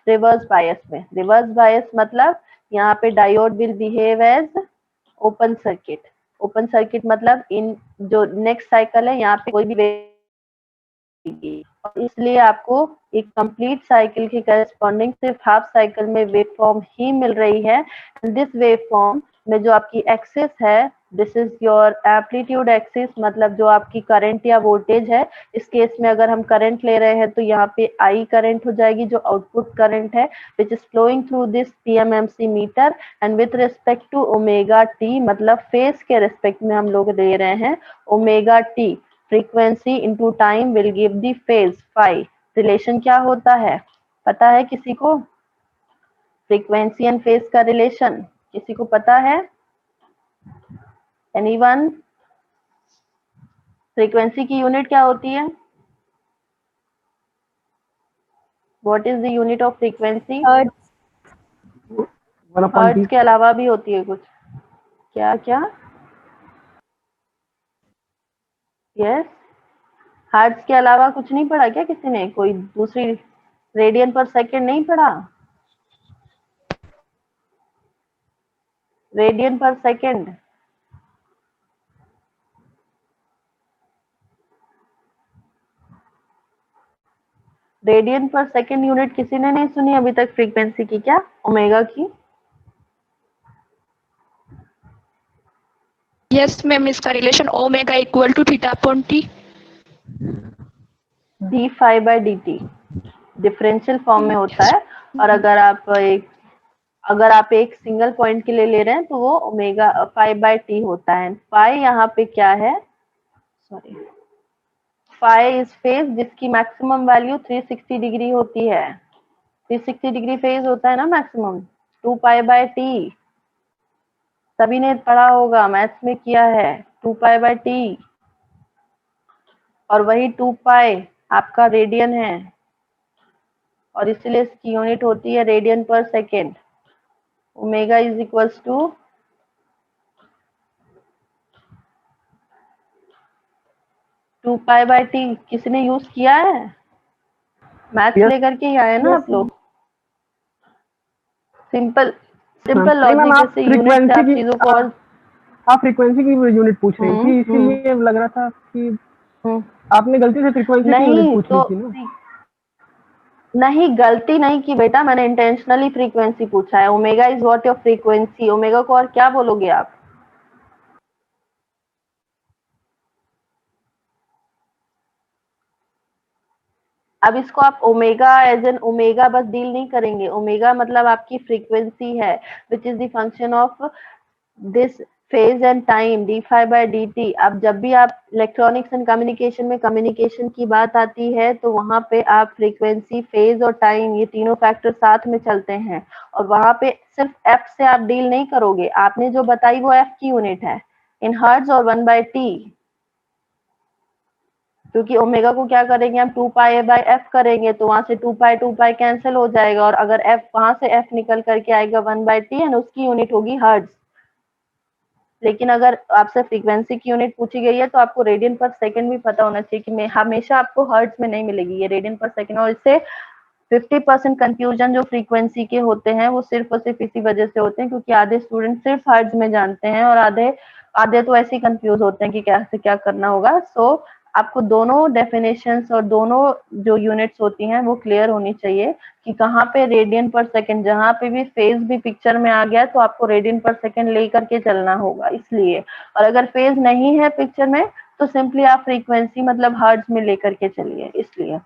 रिवर्स बायस में। रिवर्स बायस मतलब यहाँ पे diode will behave as open circuit. Open circuit मतलब इन जो नेक्स्ट साइकिल है यहाँ पे कोई भी और इसलिए आपको एक कंप्लीट साइकिल के करस्पॉन्डिंग सिर्फ हाफ साइकिल में वेव फॉर्म ही मिल रही है। दिस वेव फॉर्म में जो आपकी एक्सिस है, this is your amplitude axis, मतलब जो आपकी करंट या वोल्टेज है। इस केस में अगर हम करंट ले रहे हैं तो यहाँ पे आई करंट हो जाएगी जो आउटपुट करंट है, which is flowing through this PMMC meter. And with respect to omega T मतलब फेस के रिस्पेक्ट में हम लोग दे रहे हैं omega T, frequency into time will give the phase phi. Relation क्या होता है पता है किसी को? फ्रीक्वेंसी एंड फेज का रिलेशन किसी को पता है? एनीवन? फ्रीक्वेंसी की यूनिट क्या होती है? What is the unit of frequency? Hertz के अलावा भी होती है कुछ? क्या क्या? यस, हर्ट्ज के अलावा कुछ नहीं पढ़ा क्या किसी ने? कोई दूसरी रेडियन पर सेकंड नहीं पढ़ा? रेडियन पर सेकंड रेडियन पर सेकंड यूनिट किसी ने नहीं सुनी अभी तक फ्रीक्वेंसी की? क्या ओमेगा की? यस मैम, इसका relation omega equal to theta upon T. D phi by D T differential form में होता है। और अगर आप एक सिंगल पॉइंट के लिए ले रहे हैं तो वो ओमेगा फाई बाय टी होता है। फाई यहाँ पे क्या है? सॉरी, फाई इज फेज जिसकी मैक्सिमम वैल्यू 360 डिग्री होती है। 360 डिग्री फेज होता है ना मैक्सिमम। 2 पाई बाय टी सभी ने पढ़ा होगा, मैथ्स में किया है। 2 पाई बाय टी, और वही 2 पाई आपका रेडियन है, और इसलिए इसकी यूनिट होती है radian per second. Omega is equals to 2 pi by T. किसी ने यूज किया है? मैथ्स लेकर के ही आए ना आप लोग? सिंपल लॉजिक से यूनिट से आप चीजों को और आप फ्रीक्वेंसी की यूनिट पूछ रही थी, इसीलिए लग रहा था कि आपने गलती से फ्रीक्वेंसी की यूनिट पूछ ली थी ना? नहीं, गलती नहीं की बेटा, मैंने इंटेंशनली फ्रीक्वेंसी पूछा है। Omega is what your frequency. Omega को और क्या बोलोगे आप? अब इसको आप ओमेगा एज एन ओमेगा बस डील नहीं करेंगे। ओमेगा मतलब आपकी फ्रीक्वेंसी है, which is the function of this phase and time D phi by D T. अब जब भी आप इलेक्ट्रॉनिक्स एंड कम्युनिकेशन में कम्युनिकेशन की बात आती है तो वहां पे आप फ्रीक्वेंसी, फेज और टाइम ये तीनों फैक्टर साथ में चलते हैं, और वहां पे सिर्फ एफ से आप डील नहीं करोगे। आपने जो बताई वो एफ की यूनिट है, इन हर्ट्ज और 1/t, क्योंकि ओमेगा को क्या करेंगे हम 2πa/f करेंगे, तो वहां से 2π कैंसिल हो जाएगा, और अगर f वहां से f निकल करके आएगा 1/t एंड उसकी यूनिट होगी हर्ट्ज। लेकिन अगर आपसे फ्रीक्वेंसी की यूनिट पूछी गई है तो आपको रेडियन पर सेकंड भी पता होना चाहिए कि हमेशा आपको हर्ट्ज में नहीं मिलेगी, ये रेडियन पर सेकंड। और इससे 50% कंफ्यूजन जो फ्रीक्वेंसी के होते हैं वो सिर्फ और सिर्फ इसी वजह से होते हैं, क्योंकि आधे स्टूडेंट सिर्फ हर्ट्ज में जानते हैं और आधे तो ऐसे ही कंफ्यूज होते हैं कि कैसे क्या करना होगा। सो आपको दोनों डेफिनेशंस और दोनों जो यूनिट्स होती हैं वो क्लियर होनी चाहिए कि कहाँ पे रेडियन पर सेकंड, जहाँ पे भी फेज भी पिक्चर में आ गया तो आपको रेडियन पर सेकंड लेकर के चलना होगा, इसलिए। और अगर फेज नहीं है पिक्चर में तो सिंपली आप फ्रीक्वेंसी मतलब हर्ट्ज में लेकर के चलिए, इसलिए।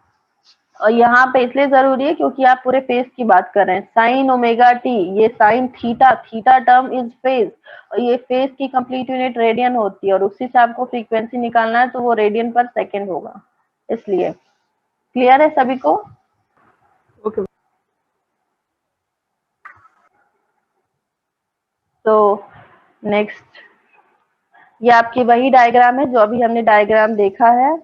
और यहाँ पे इसलिए जरूरी है क्योंकि आप पूरे फेज की बात कर रहे हैं। साइन ओमेगा टी, ये sine theta, theta term is phase, और ये फेज की कंप्लीट यूनिट रेडियन होती है, और उसी से आपको फ्रीक्वेंसी निकालना है तो वो रेडियन पर सेकंड होगा, इसलिए। क्लियर है सभी को? ओके। तो नेक्स्ट, ये आपकी वही डायग्राम है जो अभी हमने डायग्राम देखा है।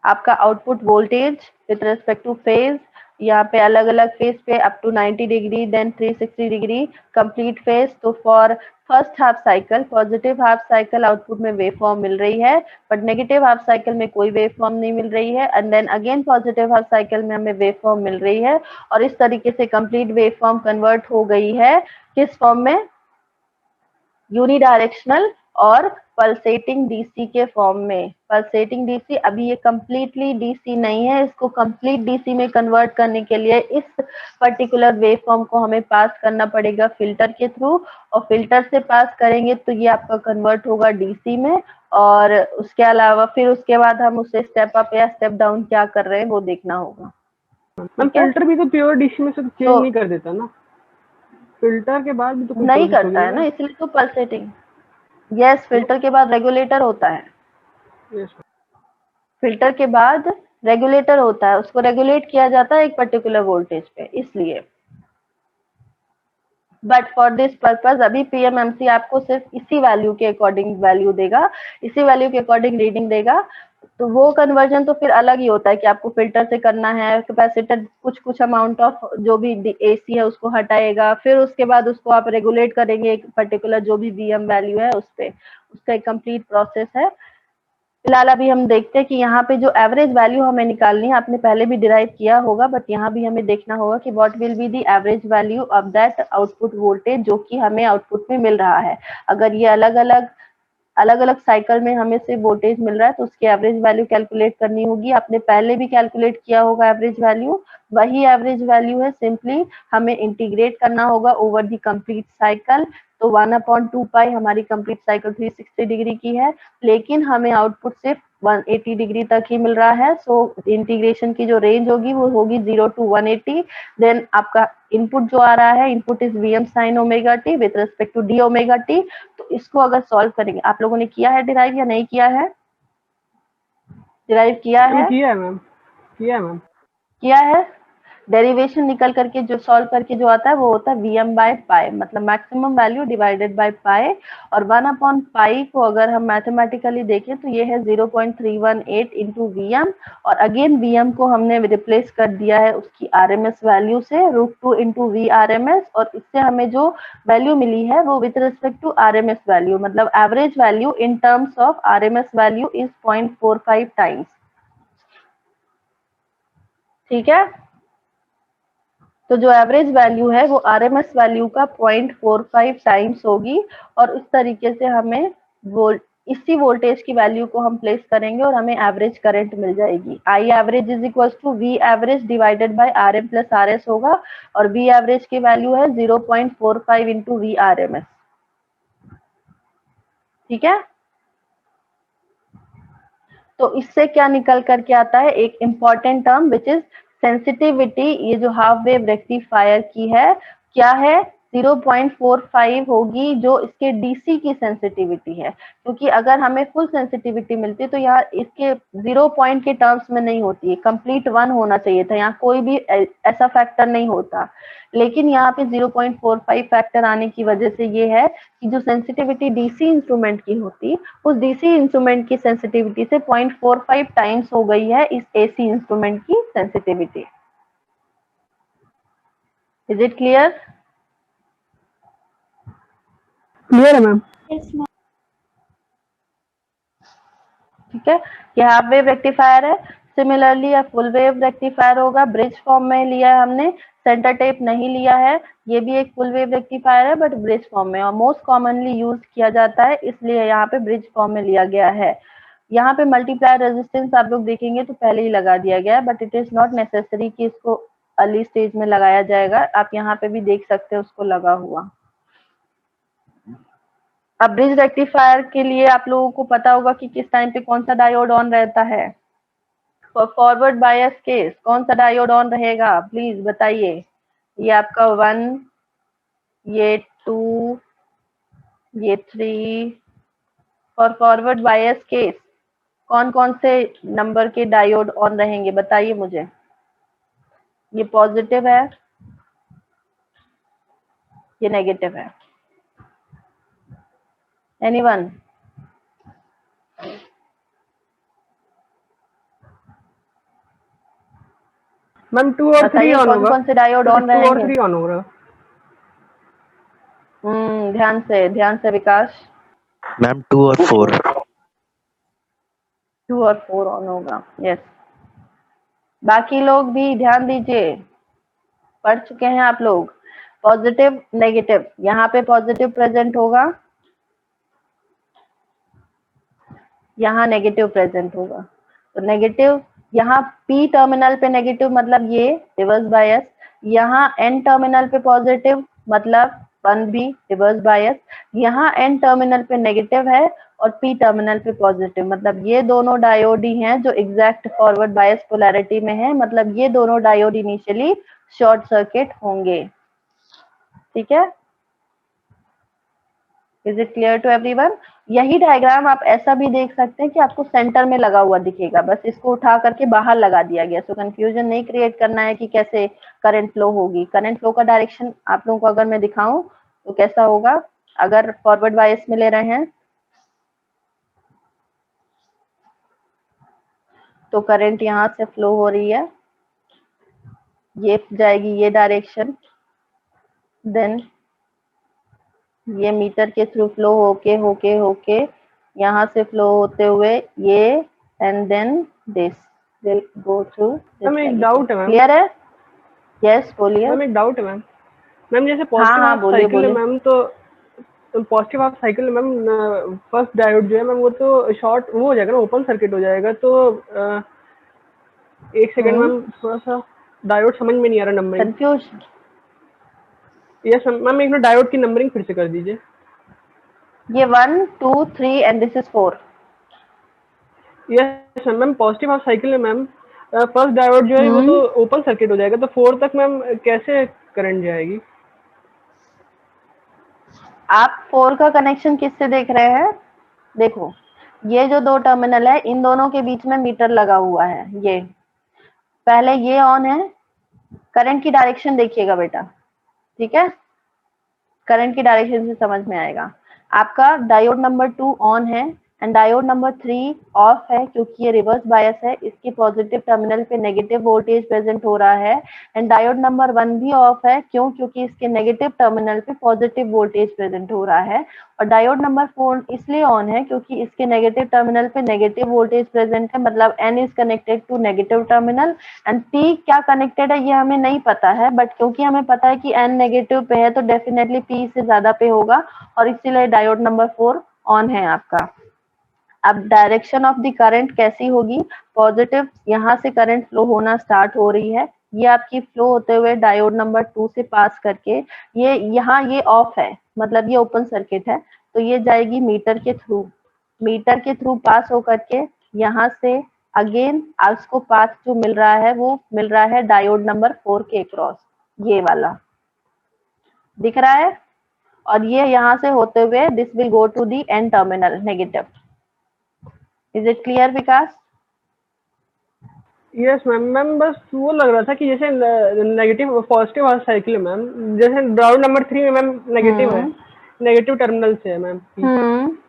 आपका output voltage with respect to phase, यहाँ पे अलग अलग फेज पे up to 90 degree, then 360 degree, complete phase. तो for first half cycle, positive half cycle output में वेव फॉर्म मिल रही है, बट नेगेटिव हाफ साइकिल में कोई वेव फॉर्म नहीं मिल रही है, and then again positive half cycle में हमें वेव फॉर्म मिल रही है। और इस तरीके से कंप्लीट वेव फॉर्म कन्वर्ट हो गई है किस फॉर्म में? यूनिडायरेक्शनल और पल्सेटिंग डीसी के फॉर्म में। पल्सेटिंग डीसी, अभी ये कंप्लीटली डीसी नहीं है, इसको कंप्लीट डीसी में कन्वर्ट करने के लिए इस पर्टिकुलर वेव फॉर्म को हमें पास करना पड़ेगा फिल्टर के थ्रू, और फिल्टर से पास करेंगे तो ये आपका कन्वर्ट होगा डीसी में। और उसके अलावा फिर उसके बाद हम उसे स्टेप अप या स्टेप डाउन क्या कर रहे हैं वो देखना होगा। मैम फिल्टर भी तो प्योर डीसी में से चेंज नहीं कर देता ना, फिल्टर के बाद भी तो नहीं करता है ना, इसलिए तो पल्सेटिंग। यस, फिल्टर के बाद रेगुलेटर होता है। फिल्टर के बाद रेगुलेटर होता है, उसको रेगुलेट किया जाता है एक पर्टिकुलर वोल्टेज पे, इसलिए। बट फॉर दिस पर्पज अभी पीएमएमसी आपको सिर्फ इसी वैल्यू के अकॉर्डिंग वैल्यू देगा, इसी वैल्यू के अकॉर्डिंग रीडिंग देगा। तो वो कन्वर्जन तो फिर अलग ही होता है कि आपको फिल्टर से करना है, कैपेसिटर कुछ अमाउंट ऑफ जो भी एसी है उसको हटाएगा, फिर उसके बाद उसको आप रेगुलेट करेंगे एक पर्टिकुलर जो भी वीएम वैल्यू है उस पे, उसका एक कंप्लीट प्रोसेस है। फिलहाल अभी हम देखते हैं कि यहाँ पे जो एवरेज वैल्यू हमें निकालनी है, आपने पहले भी डिराइव किया होगा, बट यहाँ भी हमें देखना होगा कि what will be the average value of that output voltage जो कि हमें आउटपुट में मिल रहा है। अगर ये अलग अलग साइकिल में हमें सिर्फ वोल्टेज मिल रहा है तो उसकी एवरेज वैल्यू कैलकुलेट करनी होगी। आपने पहले भी कैलकुलेट किया होगा एवरेज वैल्यू, वही एवरेज वैल्यू है, सिंपली हमें इंटीग्रेट करना होगा ओवर द कंप्लीट साइकिल। तो 1/2 पाई हमारी कंप्लीट साइकिल 360 डिग्री की है, लेकिन हमें आउटपुट सिर्फ 180 डिग्री तक ही मिल रहा है। सो इंटीग्रेशन की जो रेंज होगी वो होगी 0 to 180। देन आपका इनपुट जो आ रहा है, input is VM sine omega T with respect to D omega T. तो इसको अगर सॉल्व करेंगे, आप लोगों ने किया है डिराइव या नहीं किया है? डिराइव किया है? किया मैम, किया है। डेरिवेशन निकल करके जो सॉल्व करके जो आता है वो होता है Vm/पाई, मतलब maximum value divided by pi. और 1/पाई को अगर हम मैथमेटिकली देखें तो ये है 0.318 इंटू Vm, और अगेन Vm को हमने रिप्लेस कर दिया है उसकी RMS वैल्यू से, √2 इंटू VRMS, और इससे हमें जो वैल्यू मिली है वो with respect to RMS value, मतलब average value in terms of RMS value is 0.45 times. ठीक है, तो जो एवरेज वैल्यू है वो आरएमएस वैल्यू का 0.45 टाइम्स होगी, और इस तरीके से हमें इसी वोल्टेज की वैल्यू को हम प्लेस करेंगे और हमें एवरेज करंट मिल जाएगी। I average is equal to V average divided by R M plus R S होगा, और वी एवरेज की वैल्यू है 0.45 into V R M S. ठीक है, तो इससे क्या निकल करके आता है, एक important term which is sensitivity. ये जो हाफ वेव रेक्टिफायर की है क्या है? 0.45 होगी जो इसके डीसी की सेंसिटिविटी है, क्योंकि अगर हमें फुल सेंसिटिविटी मिलती तो यहाँ इसके 0 पॉइंट के टर्म्स में नहीं होती है, कंप्लीट 1 होना चाहिए था, यहाँ कोई भी ऐसा फैक्टर नहीं होता, लेकिन यहाँ पे 0.45 फैक्टर आने की वजह से ये है कि जो सेंसिटिविटी डीसी इंस्ट्रूमेंट की होती उस डीसी इंस्ट्रूमेंट की सेंसिटिविटी से 0.45 टाइम्स हो गई है इस एसी इंस्ट्रूमेंट की sensitivity. Is it clear? Clear है मैम? ठीक है, ये हाफ वेव रेक्टिफायर है। सिमिलरली यह फुल वेव रेक्टिफायर होगा, ब्रिज फॉर्म में लिया है हमने, सेंटर टेप नहीं लिया है। ये भी एक फुल वेव रेक्टिफायर है बट ब्रिज फॉर्म में, और मोस्ट कॉमनली यूज किया जाता है इसलिए यहाँ पे ब्रिज फॉर्म में लिया गया है। यहाँ पे मल्टीप्लायर रेजिस्टेंस आप लोग देखेंगे तो पहले ही लगा दिया गया है, but it is not necessary कि इसको अर्ली स्टेज में लगाया जाएगा, आप यहाँ पे भी देख सकते हैं उसको लगा हुआ। अब ब्रिज रेक्टिफायर के लिए आप लोगों को पता होगा कि किस टाइम पे कौन सा डायोड ऑन रहता है। फॉरवर्ड बायस केस कौन सा डायोड ऑन रहेगा, प्लीज बताइए। ये आपका 1, ये 2, ये 3। फॉर फॉरवर्ड बायस केस कौन कौन से नंबर के डायोड ऑन रहेंगे, बताइए मुझे। ये पॉजिटिव है, ये नेगेटिव है। एनीवन? मैम 2 और 3 ऑन होगा। कौन से डायोड ऑन 2 और रहेंगे? 3 ऑन होगा। ध्यान से विकास। मैम 2 और 4। 2 और 4 ऑन होगा, यस। बाकी लोग भी ध्यान दीजिए, पढ़ चुके हैं आप लोग। पॉजिटिव नेगेटिव, यहाँ पे पॉजिटिव प्रेजेंट होगा, यहाँ नेगेटिव प्रेजेंट होगा। तो नेगेटिव यहाँ पी टर्मिनल पे नेगेटिव मतलब ये रिवर्स बायस, यहाँ एन टर्मिनल पे पॉजिटिव मतलब 1 भी रिवर्स बायस, यहाँ एन टर्मिनल पे नेगेटिव है और पी टर्मिनल पे पॉजिटिव, मतलब ये दोनों डायोड ही हैं जो एग्जैक्ट फॉरवर्ड बायस पोलैरिटी में है, मतलब ये दोनों डायोड इनिशियली शॉर्ट सर्किट होंगे। ठीक है, is it clear to everyone? यही डायग्राम आप ऐसा भी देख सकते हैं कि आपको सेंटर में लगा हुआ दिखेगा, बस इसको उठा करके बाहर लगा दिया गया। सो कंफ्यूजन नहीं क्रिएट करना है कि कैसे करंट फ्लो होगी। करंट फ्लो का डायरेक्शन आप लोगों को अगर मैं दिखाऊं तो कैसा होगा, अगर फॉरवर्ड बायस में ले रहे हैं तो करंट यहाँ से फ्लो हो रही है, ये जाएगी ये डायरेक्शन, देन ये मीटर के थ्रू फ्लो होके होके होके यहाँ से फ्लो होते हुए ये, and then this will go through. Ma'am एक डाउट है मैम। क्लियर है? यस बोलिए। मैम एक डाउट है मैम। मैम जैसे पॉजिटिव हाफ साइकिल है मैम, तो पॉजिटिव हाफ साइकिल में मैम फर्स्ट डायोड जो है मैम वो तो शॉर्ट वो हो जाएगा ना, ओपन सर्किट हो जाएगा। तो एक सेकंड मैम, थोड़ा सा डायोड समझ में नहीं आ रहा नंबरिंग। कंफ्यूज? यस मैम, एक मिनट डायोड की नंबरिंग फिर से कर दीजिए। ये 1 2 3 and this is 4। Yes ma'am, positive half cycle में मैम फर्स्ट डायोड जो है वो तो ओपन सर्किट हो जाएगा, तो 4 तक मैम कैसे करंट जाएगी? आप 4 का कनेक्शन किससे देख रहे हैं? देखो ये जो 2 टर्मिनल है इन दोनों के बीच में मीटर लगा हुआ है, ये पहले ये ऑन है। करंट की डायरेक्शन देखिएगा बेटा, ठीक है, करंट की डायरेक्शन से समझ में आएगा। आपका डायोड नंबर 2 ऑन है एंड डायोड नंबर 3 ऑफ है, क्योंकि ये रिवर्स बायस है, इसके पॉजिटिव टर्मिनल पे नेगेटिव वोल्टेज प्रेजेंट हो रहा है। एंड डायोड नंबर 1 भी ऑफ है, क्यों? क्योंकि इसके नेगेटिव टर्मिनल पे पॉजिटिव वोल्टेज प्रेजेंट हो रहा है। और डायोड नंबर 4 इसलिए ऑन है क्योंकि इसके नेगेटिव टर्मिनल पे नेगेटिव वोल्टेज प्रेजेंट है, मतलब N is connected to negative terminal and P क्या कनेक्टेड है ये हमें नहीं पता है, बट क्योंकि हमें पता है कि एन नेगेटिव पे है तो डेफिनेटली पी से ज्यादा पे होगा, और इसीलिए डायोड नंबर 4 ऑन है आपका। अब डायरेक्शन ऑफ द करंट कैसी होगी? पॉजिटिव यहाँ से करंट फ्लो होना स्टार्ट हो रही है, ये आपकी फ्लो होते हुए डायोड नंबर 2 से पास करके ये यहाँ ये ऑफ है, मतलब ये ओपन सर्किट है, तो ये जाएगी मीटर के थ्रू, मीटर के थ्रू पास होकर के यहाँ से अगेन उसको पाथ जो मिल रहा है वो मिल रहा है डायोड नंबर 4 के अक्रॉस, ये वाला। दिख रहा है, और ये यहाँ से होते हुए this will go to the N terminal negative. Is it clear Vikas? Yes ma'am. Ma'am बस वो लग रहा था कि जैसे नेगेटिव पॉजिटिव हाफ साइकिल है मैम, जैसे राउंड नंबर 3 में मैम नेगेटिव है, नेगेटिव टर्मिनल से है मैम।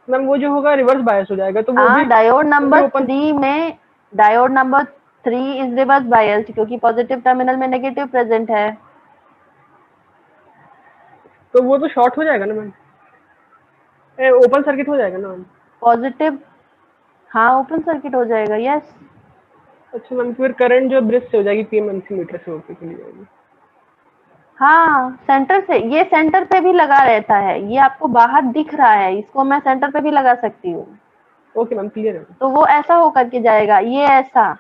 मैम वो जो होगा रिवर्स बायस हो जाएगा, तो वो भी डायोड नंबर 3 में, diode number 3 is reverse biased क्योंकि पॉजिटिव टर्मिनल में नेगेटिव प्रेजेंट है। तो वो तो शॉर्ट हो जाएगा ना मैम, ओपन सर्किट हो जाएगा ना मैम। पॉजिटिव, हाँ ओपन सर्किट हो जाएगा, यस। अच्छा मैम, फिर करंट जो ब्रिज से हो जाएगी पीएमएमसी मीटर से होकर चली जाएगी। हाँ सेंटर से, ये सेंटर पे भी लगा रहता है, ये आपको बाहर दिख रहा है, इसको मैं सेंटर पे भी लगा सकती हूँ। ओके मैम, क्लियर है। तो वो ऐसा होकर के जाएगा, ये ऐसा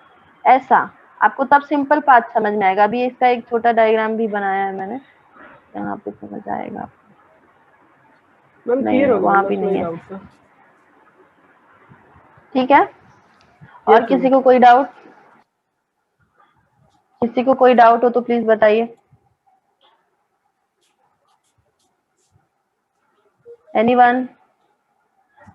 ऐसा, आपको तब सिंपल पाथ समझ में आएगा। अभी इसका एक छोटा डायग्राम भी बनाया है मैंने, यहाँ पे समझ आएगा मैम। नहीं, क्लियर हो वहाँ भी नहीं है। ठीक है, और किसी को कोई डाउट? किसी को कोई डाउट हो तो प्लीज बताइए। एनीवन?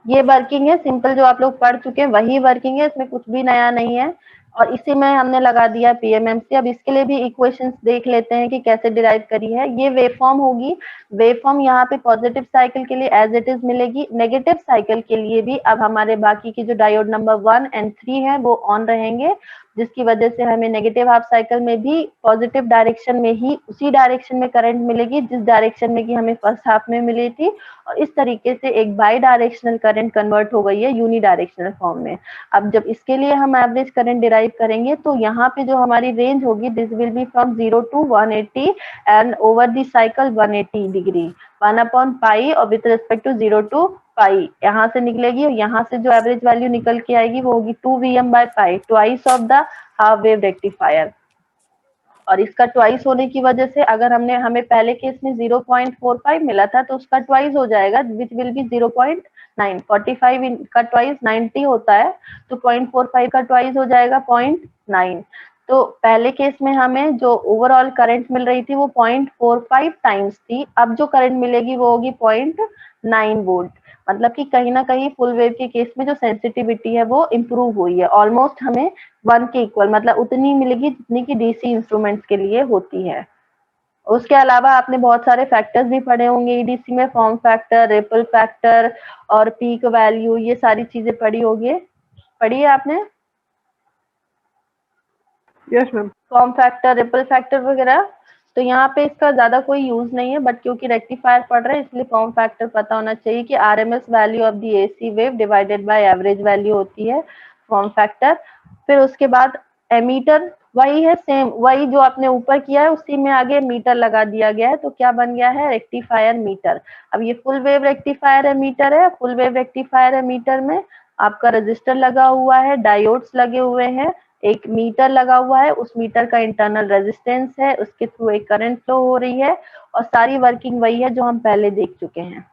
ये वर्किंग है सिंपल, जो आप लोग पढ़ चुके हैं वही वर्किंग है, इसमें कुछ भी नया नहीं है, और इसी में हमने लगा दिया पीएमएमसी। अब इसके लिए भी इक्वेशंस देख लेते हैं कि कैसे डिराइव करी है। ये वेवफॉर्म होगी, वेवफॉर्म यहाँ पे पॉजिटिव साइकिल के लिए एज इट इज मिलेगी, नेगेटिव साइकिल के लिए भी अब हमारे बाकी की जो डायोड नंबर 1 और 3 है वो ऑन रहेंगे, जिसकी वजह से हमें नेगेटिव हाफ साइकिल में भी पॉजिटिव डायरेक्शन में ही उसी डायरेक्शन में करंट मिलेगी जिस डायरेक्शन में कि हमें फर्स्ट हाफ में मिली थी, और इस तरीके से एक बाई डायरेक्शनल करंट कन्वर्ट हो गई है यूनी डायरेक्शनल फॉर्म में। अब जब इसके लिए हम एवरेज करंट डिराइव करेंगे तो यहाँ पे जो हमारी रेंज होगी this will be from 0 to 180 and over the cycle 180 degree 1/पाई, और with respect to 0 to pi यहाँ से निकलेगी, और यहाँ से जो एवरेज वैल्यू निकल के आएगी वो होगी 2Vm/पाई, twice of the half wave rectifier. और इसका ट्वाइस होने की वजह से अगर हमें पहले केस में 0.45 मिला था तो उसका ट्वाइस हो जाएगा विच विल बी 0.9। 45 का ट्वाइस 90 होता है, तो 0.45 का ट्वाइस हो जाएगा 0.9। तो पहले केस में हमें जो ओवरऑल करंट मिल रही थी वो 0.45 टाइम्स थी, अब जो करंट मिलेगी वो होगी 0.9 वोल्ट। मतलब कि कहीं ना कहीं फुल वेव के केस में जो सेंसिटिविटी है वो इम्प्रूव हुई है, ऑलमोस्ट हमें 1 के इक्वल, मतलब उतनी मिलेगी जितनी की डीसी इंस्ट्रूमेंट्स के लिए होती है। उसके अलावा आपने बहुत सारे फैक्टर्स भी पढ़े होंगे ईडीसी में, फॉर्म फैक्टर, रिपल फैक्टर और पीक वैल्यू, ये सारी चीजें पढ़ी होगी, पढ़ी है आपने? Yes ma'am. Form factor, ripple factor वगैरह। तो यहाँ पे इसका ज्यादा कोई यूज नहीं है, बट क्योंकि रेक्टिफायर पढ़ रहे हैं इसलिए फॉर्म फैक्टर पता होना चाहिए कि RMS value of the AC wave divided by average value होती है फॉर्म फैक्टर। फिर उसके बाद एमीटर वही है, सेम वही जो आपने ऊपर किया है उसी में आगे मीटर लगा दिया गया है, तो क्या बन गया है? Rectifier meter. अब ये फुल वेव रेक्टिफायर है, मीटर है, फुल वेव रेक्टिफायर है, मीटर में आपका रजिस्टर लगा हुआ है, डायोड्स लगे हुए हैं, एक मीटर लगा हुआ है, उस मीटर का इंटरनल रेजिस्टेंस है, उसके थ्रू एक करंट फ्लो हो रही है, और सारी वर्किंग वही है जो हम पहले देख चुके हैं।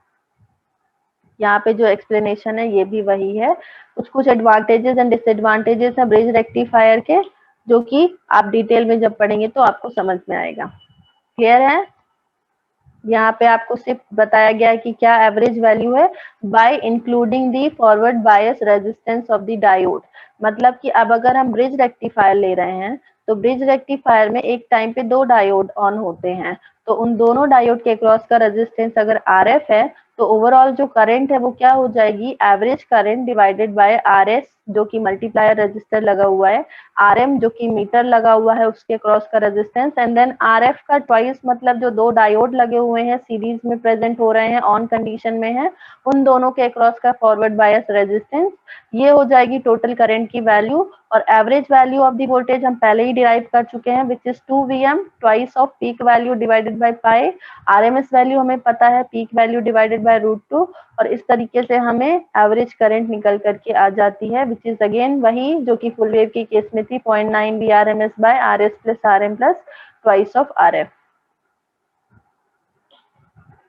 यहाँ पे जो एक्सप्लेनेशन है ये भी वही है। कुछ एडवांटेजेस एंड डिसएडवांटेजेस है ब्रिज रेक्टिफायर के, जो कि आप डिटेल में जब पढ़ेंगे तो आपको समझ में आएगा। क्लियर है? यहाँ पे आपको सिर्फ बताया गया है कि क्या एवरेज वैल्यू है bye including the forward bias resistance of the diode. मतलब कि अब अगर हम ब्रिज रेक्टिफायर ले रहे हैं तो ब्रिज रेक्टिफायर में एक टाइम पे 2 डायोड ऑन होते हैं, तो उन दोनों डायोड के क्रॉस का रेजिस्टेंस अगर आरएफ है तो ओवरऑल जो करंट है वो क्या हो जाएगी? Average current divided by RS, जो कि मल्टीप्लायर रेजिस्टर लगा हुआ है, आरएम जो कि मीटर लगा हुआ है उसके क्रॉस का रेजिस्टेंस, एंड देन आरएफ का ट्वाइस, मतलब जो 2 डायोड लगे हुए हैं सीरीज में प्रेजेंट हो रहे हैं, ऑन कंडीशन में है, उन दोनों के क्रॉस का फॉरवर्ड बायस रेजिस्टेंस, ये हो जाएगी टोटल करंट की वैल्यू। और average value of the voltage हम पहले ही डिराइव कर चुके हैं, which is 2Vm twice off peak value divided by pi. RMS value हमें पता है, पीक वैल्यू डिवाइडेड बाय √2, और इस तरीके से हमें एवरेज करंट निकल करके आ जाती है, विच इज अगेन वही जो कि फुल वेव के केस में थी, 0.9 Vrms by RS plus RM plus twice of RF।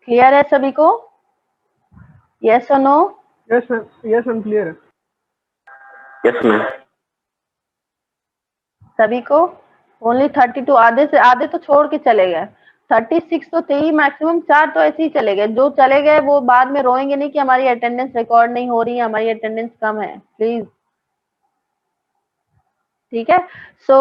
Clear है सभी को? यस और no? Yes ma'am, yes ma'am, clear है। Yes ma'am. सभी को? ओनली 32, आधे से आधे तो छोड़ के चले गए, 36 तो थे ही मैक्सिमम, 4 तो ऐसे ही चले गए। जो चले गए वो बाद में रोएंगे नहीं कि हमारी अटेंडेंस रिकॉर्ड नहीं हो रही है, हमारी अटेंडेंस कम है, प्लीज। ठीक है। सो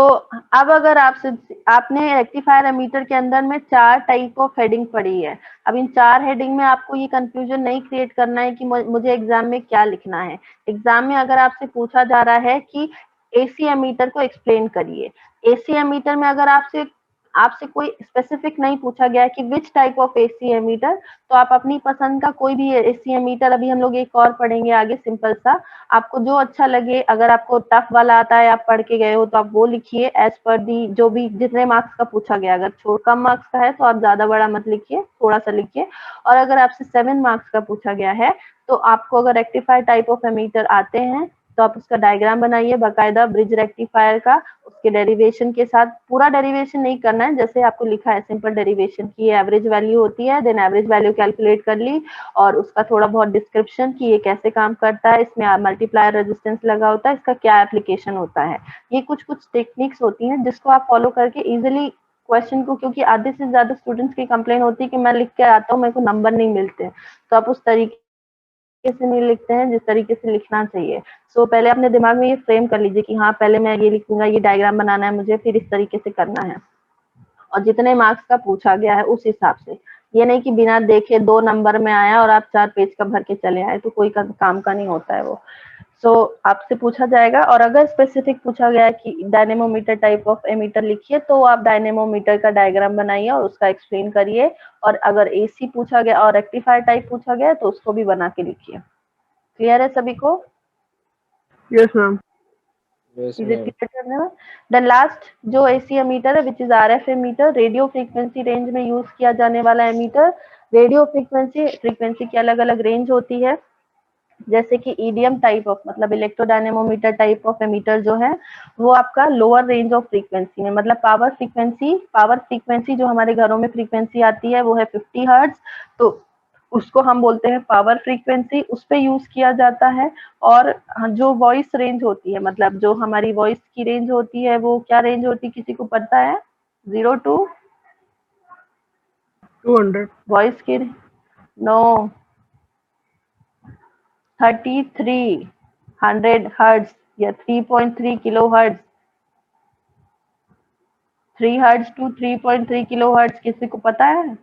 अब अगर आपने रेक्टिफायर एमीटर के अंदर में 4 टाइप ऑफ हेडिंग पढ़ी है। अब इन 4 हेडिंग में आपको ये कंफ्यूजन नहीं क्रिएट करना है कि मुझे एग्जाम में क्या लिखना है। एग्जाम में अगर आपसे पूछा जा रहा है कि एसी एमीटर को एक्सप्लेन करिए, एसी एमीटर में अगर आपसे कोई स्पेसिफिक नहीं पूछा गया कि which type of AC ammeter, तो आप अपनी पसंद का कोई भी एसी एमीटर, अभी हम लोग एक और पढ़ेंगे आगे सिंपल सा, आपको जो अच्छा लगे। अगर आपको टफ वाला आता है, आप पढ़ के गए हो, तो आप वो लिखिए एज पर दी जो भी जितने मार्क्स का पूछा गया। अगर कम मार्क्स का है तो आप ज्यादा बड़ा मत लिखिए, थोड़ा सा लिखिए। और अगर आपसे 7 मार्क्स का पूछा गया है तो आपको अगर रेक्टिफायर टाइप ऑफ एमीटर आते हैं तो आप उसका डायग्राम बनाइए बाकायदा ब्रिज रेक्टिफायर का, उसके डेरिवेशन के साथ। पूरा डेरिवेशन नहीं करना है, जैसे आपको लिखा है सिंपल डेरिवेशन की एवरेज वैल्यू होती है, देन एवरेज वैल्यू कैलकुलेट कर ली, और उसका थोड़ा बहुत डिस्क्रिप्शन कि ये कैसे काम करता है, इसमें मल्टीप्लायर रेजिस्टेंस लगा होता है, इसका क्या एप्लीकेशन होता है। ये कुछ टेक्निक्स होती हैं जिसको आप फॉलो करके इजिली क्वेश्चन को, क्योंकि आधे से ज्यादा स्टूडेंट्स की कंप्लेन होती है कि मैं लिख के आता हूँ, मेरे को नंबर नहीं मिलते, तो आप उस तरीके से नहीं लिखते हैं जिस तरीके से लिखना चाहिए। सो पहले अपने दिमाग में ये फ्रेम कर लीजिए कि हाँ पहले मैं ये लिखूंगा, ये डायग्राम बनाना है मुझे, फिर इस तरीके से करना है, और जितने मार्क्स का पूछा गया है उस हिसाब से। ये नहीं कि बिना देखे 2 नंबर में आया और आप 4 पेज का भर के चले आए, तो कोई काम का नहीं होता है वो। सो आपसे पूछा जाएगा, और अगर स्पेसिफिक पूछा गया है कि डायनेमोमीटर टाइप ऑफ एमीटर लिखिए, तो आप डायनेमोमीटर का डायग्राम बनाइए और उसका एक्सप्लेन करिए। और अगर एसी पूछा गया और रेक्टिफायर टाइप पूछा गया तो उसको भी बना के लिखिए। क्लियर है सभी को? Yes ma'am. देन लास्ट जो एसी एमीटर है which is RF ammeter, radio frequency range में यूज किया जाने वाला एमीटर। रेडियो फ्रीक्वेंसी की अलग अलग रेंज होती है, जैसे कि ईडीएम टाइप ऑफ मतलब इलेक्ट्रोडायनेमोमीटर टाइप ऑफ एमीटर जो है वो आपका लोअर रेंज ऑफ फ्रीक्वेंसी में, मतलब पावर फ्रीक्वेंसी जो हमारे घरों में फ्रीक्वेंसी आती है वो है 50 हर्ट्ज, तो उसको हम बोलते हैं पावर फ्रीक्वेंसी, उस पे यूज किया जाता है। और जो वॉइस रेंज होती है, मतलब जो हमारी वॉइस की रेंज होती है वो क्या रेंज होती है, किसी को पता है? 0 to 200 वॉइस की नो 3300 हर्ट्ज या 3.3 kilo hertz, 3 hertz to 3.3 kilo hertz, किसी को पता है?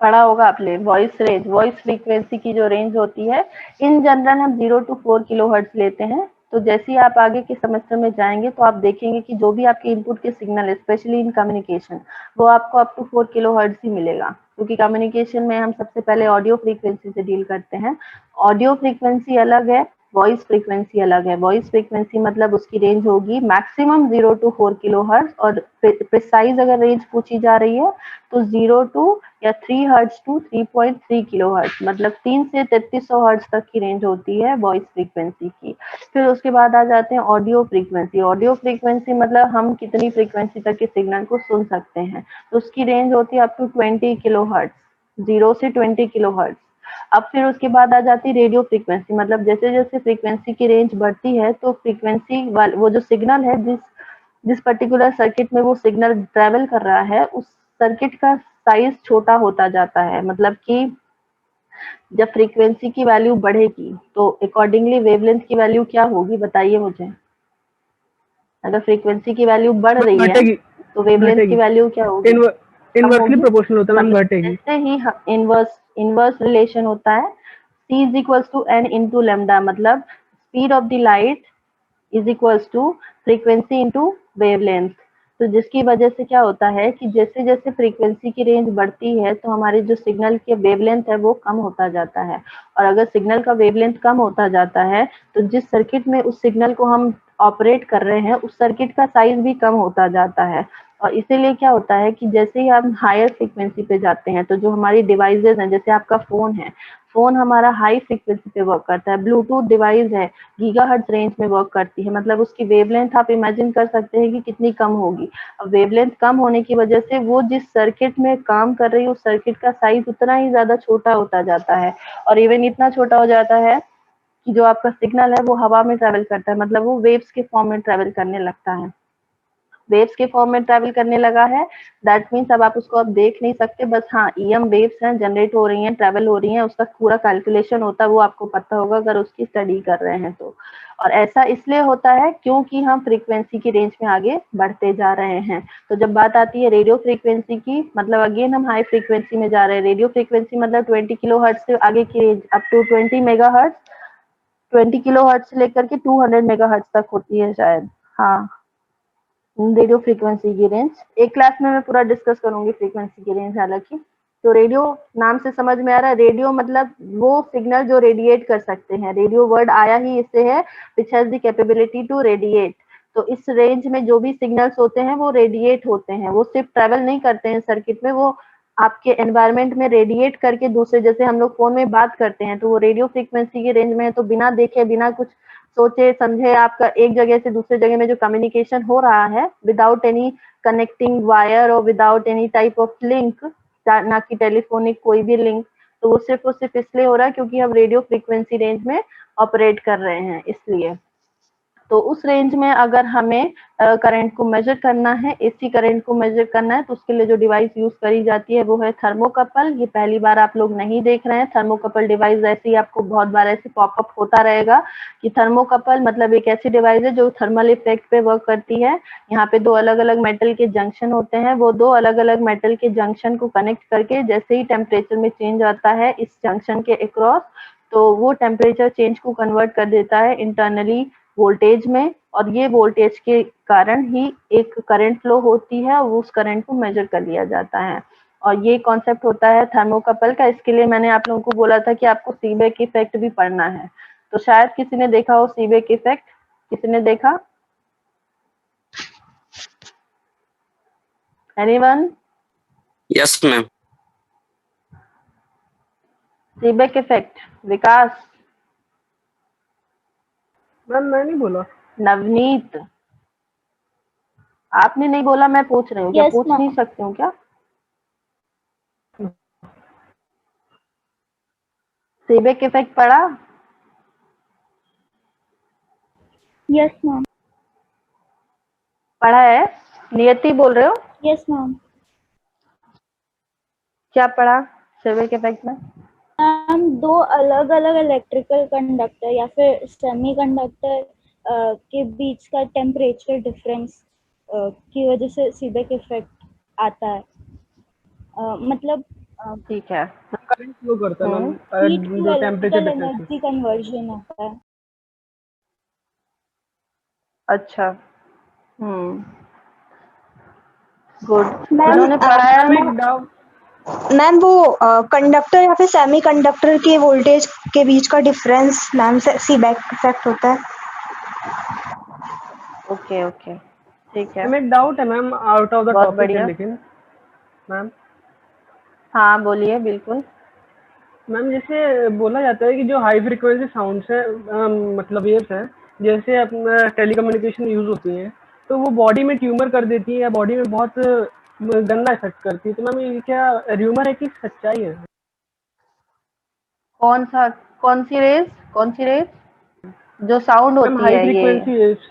पढ़ा होगा आपने। वॉइस फ्रीक्वेंसी की जो रेंज होती है, इन जनरल हम 0 to 4 किलो हर्ट्ज लेते हैं। तो जैसे ही आप आगे के सेमेस्टर में जाएंगे तो आप देखेंगे कि जो भी आपके इनपुट के सिग्नल है, स्पेशली इन कम्युनिकेशन, वो आपको अप टू 4 किलो हर्ट्ज ही मिलेगा, क्योंकि कम्युनिकेशन में हम सबसे पहले ऑडियो फ्रीक्वेंसी से डील करते हैं। ऑडियो फ्रीक्वेंसी अलग है, वॉइस फ्रीक्वेंसी अलग है। वॉइस फ्रीक्वेंसी मतलब उसकी रेंज होगी मैक्सिमम 0 to 4 किलो हर्ट्ज, और प्रिसाइज अगर रेंज पूछी जा रही है तो 0 to या 3 हर्ट्ज टू 3.3 किलो हर्ट्ज, मतलब 3 से 3300 हर्ट्ज तक की रेंज होती है वॉइस फ्रीक्वेंसी की। फिर उसके बाद आ जाते हैं ऑडियो फ्रीक्वेंसी। ऑडियो फ्रीक्वेंसी मतलब हम कितनी फ्रीक्वेंसी तक के सिग्नल को सुन सकते हैं, तो उसकी रेंज होती है अप टू 20 किलो हर्ट्ज, 0 से 20 किलो हर्ट्ज। अब फिर उसके बाद आ जाती है रेडियो फ्रीक्वेंसी, मतलब जैसे जैसे फ्रीक्वेंसी की रेंज बढ़ती है तो फ्रीक्वेंसी वो जो सिग्नल है, जिस पर्टिकुलर सर्किट में वो सिग्नल ट्रेवल कर रहा है, उस सर्किट का साइज छोटा होता जाता है। मतलब कि जब फ्रीक्वेंसी की वैल्यू बढ़ेगी तो अकॉर्डिंगली वेवलेंथ की वैल्यू क्या होगी, बताइए मुझे। अगर फ्रीक्वेंसी की वैल्यू बढ़ रही है घटेगी, तो वेवलेंथ की वैल्यू क्या होगी? इनवर्सली प्रोपोर्शनल होता है मैम, घटेगी। जैसे ही इनवर्स रिलेशन होता है, c is equals to n into lambda, मतलब speed of the light is equals to frequency into wavelength. तो जिसकी वजह से क्या होता है कि जैसे जैसे फ्रीक्वेंसी की रेंज बढ़ती है तो हमारे जो सिग्नल के वेवलेंथ है वो कम होता जाता है, और अगर सिग्नल का वेवलेंथ कम होता जाता है तो जिस सर्किट में उस सिग्नल को हम ऑपरेट कर रहे हैं उस सर्किट का साइज भी कम होता जाता है। और इसीलिए क्या होता है कि जैसे ही हम हायर फ्रीक्वेंसी पे जाते हैं तो जो हमारी डिवाइसेज हैं, जैसे आपका फोन हमारा हाई फ्रीक्वेंसी पे वर्क करता है, ब्लूटूथ डिवाइस है गीगाहर्ट्ज रेंज में वर्क करती है, मतलब उसकी वेवलेंथ आप इमेजिन कर सकते हैं कि कितनी कम होगी। अब वेवलेंथ कम होने की वजह से वो जिस सर्किट में काम कर रही है उस सर्किट का साइज उतना ही ज्यादा छोटा होता जाता है, और इवन इतना छोटा हो जाता है कि जो आपका सिग्नल है वो हवा में ट्रेवल करता है, मतलब वो वेव्स के फॉर्म में ट्रेवल करने लगता है। वेव्स के फॉर्म में ट्रैवल करने लगा है। दैट मीन्स अब आप उसको अब देख नहीं सकते, बस हाँ EM वेव्स हैं, जनरेट हो रही हैं, ट्रैवल हो रही हैं, उसका पूरा कैलकुलेशन होता है, वो आपको पता होगा अगर उसकी स्टडी कर रहे हैं तो। और ऐसा इसलिए होता है क्योंकि हम फ्रीक्वेंसी की रेंज में आगे बढ़ते जा रहे हैं। तो जब बात आती है रेडियो फ्रीक्वेंसी की, मतलब अगेन हम हाई फ्रीक्वेंसी में जा रहे हैं। रेडियो फ्रीक्वेंसी मतलब 20 किलोहर्ट्ज से आगे की range up to 20 megahertz, 20 kilohertz से लेकर के 200 मेगाहर्ट्ज तक होती है शायद। हाँ, रेडियो फ्रीक्वेंसी की रेंज एक क्लास में मैं पूरा डिस्कस करूंगी फ्रीक्वेंसी की रेंज हालांकि। तो रेडियो नाम से समझ में आ रहा है, रेडियो मतलब वो सिग्नल जो रेडिएट कर सकते हैं। रेडियो वर्ड आया ही इससे है, which has the capability to radiate. तो इस रेंज में जो भी सिग्नल्स होते हैं वो रेडिएट होते हैं, वो सिर्फ ट्रेवल नहीं करते हैं सर्किट में, वो आपके एनवायरनमेंट में रेडिएट करके दूसरे, जैसे हम लोग फोन में बात करते हैं तो वो रेडियो फ्रीक्वेंसी की रेंज में है, तो बिना देखे बिना कुछ सोचे समझे आपका एक जगह से दूसरे जगह में जो कम्युनिकेशन हो रहा है विदाउट एनी कनेक्टिंग वायर और without any type of link, ना कि टेलीफोनिक कोई भी लिंक, तो वो सिर्फ इसलिए हो रहा है क्योंकि हम रेडियो फ्रीक्वेंसी रेंज में ऑपरेट कर रहे हैं इसलिए। तो उस रेंज में अगर हमें करंट को मेजर करना है, एसी करंट को मेजर करना है, तो उसके लिए जो डिवाइस यूज करी जाती है वो है थर्मोकपल। ये पहली बार आप लोग नहीं देख रहे हैं। थर्मोकपल डिवाइस ऐसे ही आपको बहुत बार ऐसे पॉपअप होता रहेगा कि थर्मोकपल मतलब एक ऐसी डिवाइस है जो थर्मल इफेक्ट पे वर्क करती है। यहाँ पे दो अलग अलग मेटल के जंक्शन होते हैं, वो दो अलग अलग मेटल के जंक्शन को कनेक्ट करके जैसे ही टेम्परेचर में चेंज आता है इस जंक्शन के अक्रॉस, तो वो टेम्परेचर चेंज को कन्वर्ट कर देता है इंटरनली वोल्टेज में, और ये वोल्टेज के कारण ही एक करंट फ्लो होती है और उस करंट को मेजर कर लिया जाता है। और ये कॉन्सेप्ट होता है थर्मोकपल का। इसके लिए मैंने आप लोगों को बोला था कि आपको सीबेक इफेक्ट भी पढ़ना है, तो शायद किसी ने देखा हो सीबेक इफेक्ट। किसी ने देखा? Anyone? Yes, ma'am. Seebeck effect? Vikas? Ma'am मैं नहीं बोला। नवनीत? आपने नहीं बोला, मैं पूछ रही हूँ। क्या Yes, पूछ ma'am. नहीं सकती हूँ क्या? सीबेक इफेक्ट पढ़ा? Yes, ma'am. पढ़ा है? नियति बोल रहे हो? Yes, ma'am. क्या पढ़ा सीबेक इफेक्ट में? मैम दो अलग अलग इलेक्ट्रिकल कंडक्टर या फिर सेमी कंडक्टर के बीच का टेम्परेचर डिफरेंस की वजह से सीबेक इफेक्ट आता है। मतलब ठीक है। करंट फ्लो करता है मैम, हीट जो to temperature electrical difference. Energy conversion होता है। अच्छा, गुड। मैम इन्होंने पढ़ाया मैम ना? एक डाउट, मैम वो कंडक्टर या फिर सेमी कंडक्टर के वोल्टेज के बीच का डिफरेंस मैम से सीबेक इफेक्ट होता है। ओके ओके, ठीक है, मैम एक डाउट है मैम, आउट ऑफ द बहुत टॉपिक है बढ़िया। लेकिन मैम हाँ बोलिए, बिल्कुल। मैम जैसे बोला जाता है कि जो हाई फ्रीक्वेंसी साउंड्स है मतलब वेव्स है, जैसे अपना टेलीकम्युनिकेशन यूज होती हैं तो वो बॉडी में ट्यूमर कर देती है या बॉडी में बहुत गंदा इफेक्ट करती है, तो मैम ये क्या र्यूमर है कि सच्चाई है? कौन सी रेस जो साउंड मैम होती हाई है, ये फ्रीक्वेंसी वेव्स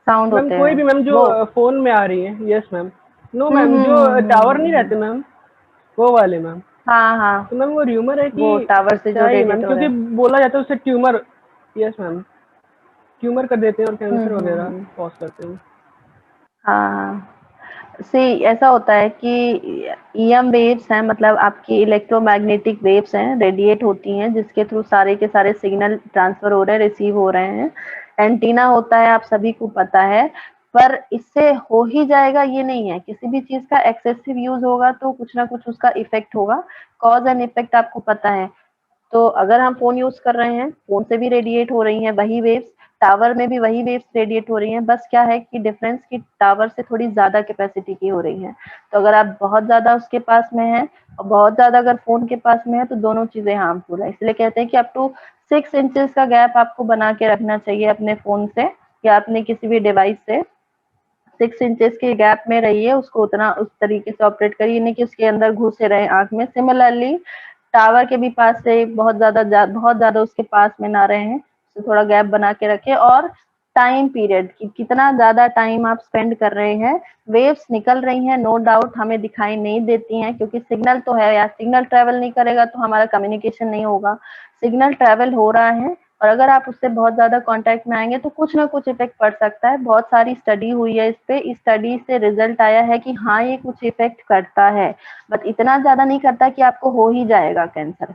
साउंड मैम, होते कोई हैं भी मैम जो वो? फोन में आ रही है। Yes ma'am. नो मैम, जो टावर नहीं रहते मैम, वो वाले मैम। हाँ हाँ, तो मैम वो र्यूमर है वो कि टावर से जो सच्चाई है मैम? रेडिएट हो रहे क्योंकि हैं। बोला जाता है उससे ट्यूमर, यस मैम, ट्यूमर कर देते हैं और कैंसर वगैरह हम्म। कॉज करते हैं। हाँ सी, ऐसा होता है कि EM वेव्स हैं, मतलब आपकी इलेक्ट्रोमैग्नेटिक वेव्स हैं, रेडिएट होती हैं, जिसके थ्रू सारे के सारे सिग्नल ट्रांसफर हो रहे हैं, रिसीव हो रहे हैं। एंटीना होता है, आप सभी को पता है, पर इससे हो ही जाएगा ये नहीं है। किसी भी चीज का एक्सेसिव यूज होगा तो कुछ ना कुछ उसका इफेक्ट होगा। कॉज एंड इफेक्ट आपको पता है। तो अगर हम फोन यूज कर रहे हैं, फोन से भी रेडिएट हो रही हैं वही वेव्स, टावर में भी वही वेव्स रेडिएट हो रही हैं, बस क्या है कि डिफरेंस की टावर से थोड़ी ज्यादा कैपेसिटी की हो रही है। तो अगर आप बहुत ज्यादा उसके पास में है और बहुत ज्यादा अगर फोन के पास में है तो दोनों चीजें हार्मफुल है। इसलिए कहते हैं कि अप टू 6 इंचेस का गैप आपको बना के रखना चाहिए अपने फोन से या अपने किसी भी डिवाइस से। 6 इंचेस के गैप में रहिए, उसको उतना उस तरीके से ऑपरेट करिए, नहीं कि उसके अंदर घुसे रहे आंख में। सिमिलरली टावर के भी पास से बहुत ज्यादा उसके पास में ना रहे हैं, तो थोड़ा गैप बना के रखे। और टाइम पीरियड कि कितना ज्यादा टाइम आप स्पेंड कर रहे हैं। वेव्स निकल रही हैं, नो डाउट हमें दिखाई नहीं देती हैं क्योंकि सिग्नल तो है यार, सिग्नल ट्रेवल नहीं करेगा तो हमारा कम्युनिकेशन नहीं होगा। सिग्नल ट्रेवल हो रहा है और अगर आप उससे बहुत ज्यादा कांटेक्ट में आएंगे तो कुछ ना कुछ इफेक्ट पड़ सकता है। बहुत सारी स्टडी हुई है इस पे, इस स्टडी से रिजल्ट आया है कि हाँ ये कुछ इफेक्ट करता है, बट इतना ज्यादा नहीं करता कि आपको हो ही जाएगा कैंसर।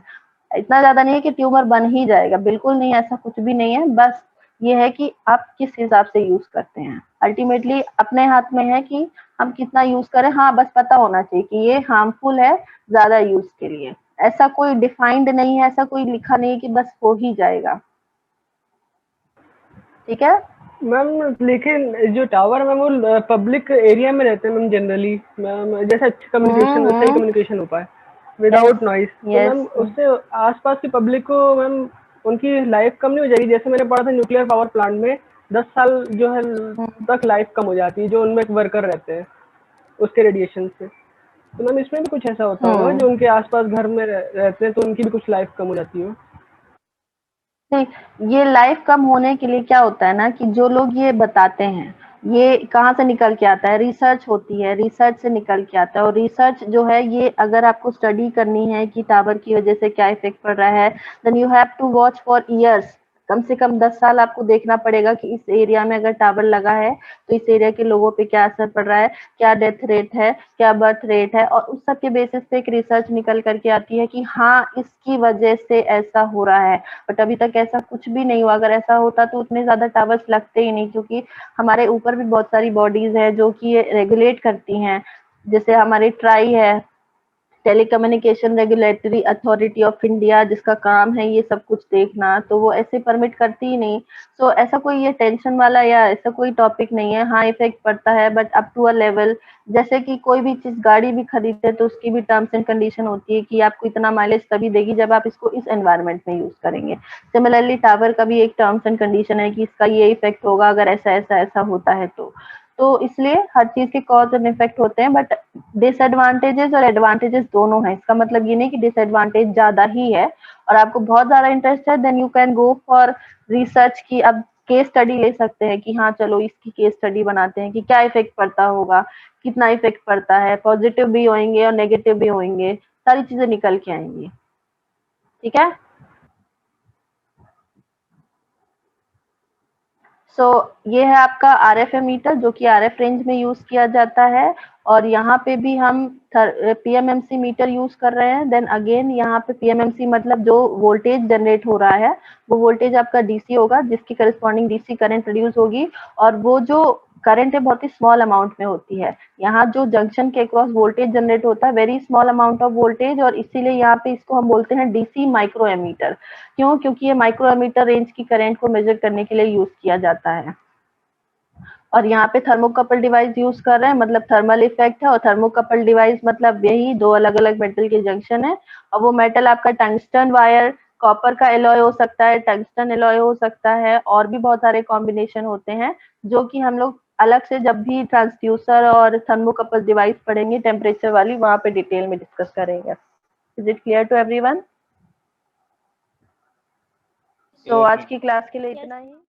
इतना ज्यादा नहीं है कि ट्यूमर बन ही जाएगा, बिल्कुल नहीं, ऐसा कुछ भी नहीं है। बस ये है कि आप किस हिसाब से यूज करते हैं, अल्टीमेटली अपने हाथ में है कि हम कितना यूज करें। हाँ बस पता होना चाहिए कि ये हार्मफुल है ज्यादा यूज के लिए, ऐसा कोई डिफाइंड नहीं है, ऐसा कोई लिखा नहीं है कि बस हो ही जाएगा। ठीक है मैम, लेकिन जो टावर मैम वो पब्लिक एरिया में रहते हैं मैम जनरली मैम, जैसे अच्छी कम्युनिकेशन सही कम्युनिकेशन हो पाए विदाउट नॉइज, तो मैम उससे आसपास की पब्लिक को मैम उनकी लाइफ कम नहीं हो जाएगी? जैसे मैंने पढ़ा था न्यूक्लियर पावर प्लांट में 10 साल जो है तक लाइफ कम हो जाती है जो उनमें वर्कर रहते हैं उसके रेडिएशन से। तो मैम इसमें भी कुछ ऐसा होता होगा जो उनके आसपास घर में रहते हैं तो उनकी भी कुछ लाइफ कम हो जाती हो? ये लाइफ कम होने के लिए क्या होता है ना कि जो लोग ये बताते हैं ये कहाँ से निकल के आता है, रिसर्च होती है, रिसर्च से निकल के आता है। और रिसर्च जो है ये अगर आपको स्टडी करनी है कि टावर की वजह से क्या इफेक्ट पड़ रहा है, then you have to watch for years, कम से कम 10 साल आपको देखना पड़ेगा कि इस एरिया में अगर टावर लगा है तो इस एरिया के लोगों पे क्या असर पड़ रहा है, क्या डेथ रेट है, क्या बर्थ रेट है, और उस सब के बेसिस पे एक रिसर्च निकल करके आती है कि हाँ इसकी वजह से ऐसा हो रहा है। बट अभी तक ऐसा कुछ भी नहीं हुआ। अगर ऐसा होता तो उतने ज्यादा टावर्स लगते ही नहीं, क्योंकि हमारे ऊपर भी बहुत सारी बॉडीज है जो कि रेगुलेट करती हैं। जैसे हमारी ट्राई है, telecommunication regulatory authority of India, जिसका काम है ये सब कुछ देखना, तो वो ऐसे परमिट करती ही नहीं। सो ऐसा कोई ये टेंशन वाला या ऐसा कोई टॉपिक नहीं है। हाँ इफेक्ट पड़ता है but up to a level. जैसे कि कोई भी चीज गाड़ी भी खरीदते हैं तो उसकी भी टर्म्स एंड कंडीशन होती है कि आपको इतना माइलेज तभी देगी जब आप इसको इस एनवायरनमेंट में यूज करेंगे। सिमिलरली टावर का भी एक टर्म्स एंड कंडीशन है कि इसका ये इफेक्ट होगा अगर ऐसा ऐसा ऐसा होता है तो इसलिए हर चीज के कॉज एंड इफेक्ट होते हैं। बट डिसएडवांटेजेस और एडवांटेजेस दोनों हैं। इसका मतलब ये नहीं कि डिसएडवांटेज ज्यादा ही है और आपको बहुत ज्यादा इंटरेस्ट है, then you can go for research की अब केस स्टडी ले सकते हैं कि हाँ चलो इसकी केस स्टडी बनाते हैं कि क्या इफेक्ट पड़ता होगा, कितना इफेक्ट पड़ता है, पॉजिटिव भी होंगे और नेगेटिव भी होंगे, सारी चीजें निकल के आएंगी। ठीक है। ये है आपका RF एमीटर जो कि RF रेंज में यूज किया जाता है। और यहाँ पे भी हम PMMC मीटर यूज कर रहे हैं। देन अगेन यहाँ पे PMMC मतलब जो वोल्टेज जनरेट हो रहा है वो वोल्टेज आपका DC होगा जिसकी करस्पॉन्डिंग DC करंट प्रोड्यूस होगी, और वो जो करंट है बहुत ही स्मॉल अमाउंट में होती है। यहाँ जो जंक्शन के अक्रॉस वोल्टेज जनरेट होता है very small amount of voltage, और इसीलिए यहाँ पे इसको हम बोलते हैं DC माइक्रो एमीटर। क्यों? क्योंकि ये माइक्रो एमीटर रेंज की करंट को मेजर करने के लिए यूज किया जाता है। और यहाँ पे थर्मोकपल डिवाइस यूज कर रहे हैं, मतलब थर्मल इफेक्ट है। और थर्मोकपल डिवाइस मतलब यही दो अलग अलग मेटल के जंक्शन है, और वो मेटल आपका टंगस्टन वायर, कॉपर का एलॉय हो सकता है, टंगस्टन एलॉय हो सकता है, और भी बहुत सारे कॉम्बिनेशन होते हैं जो कि हम लोग अलग से जब भी ट्रांसड्यूसर और थर्मोकपल डिवाइस पढ़ेंगे टेम्परेचर वाली, वहां पे डिटेल में डिस्कस करेंगे। Is it clear to everyone? तो आज की क्लास के लिए इतना ही।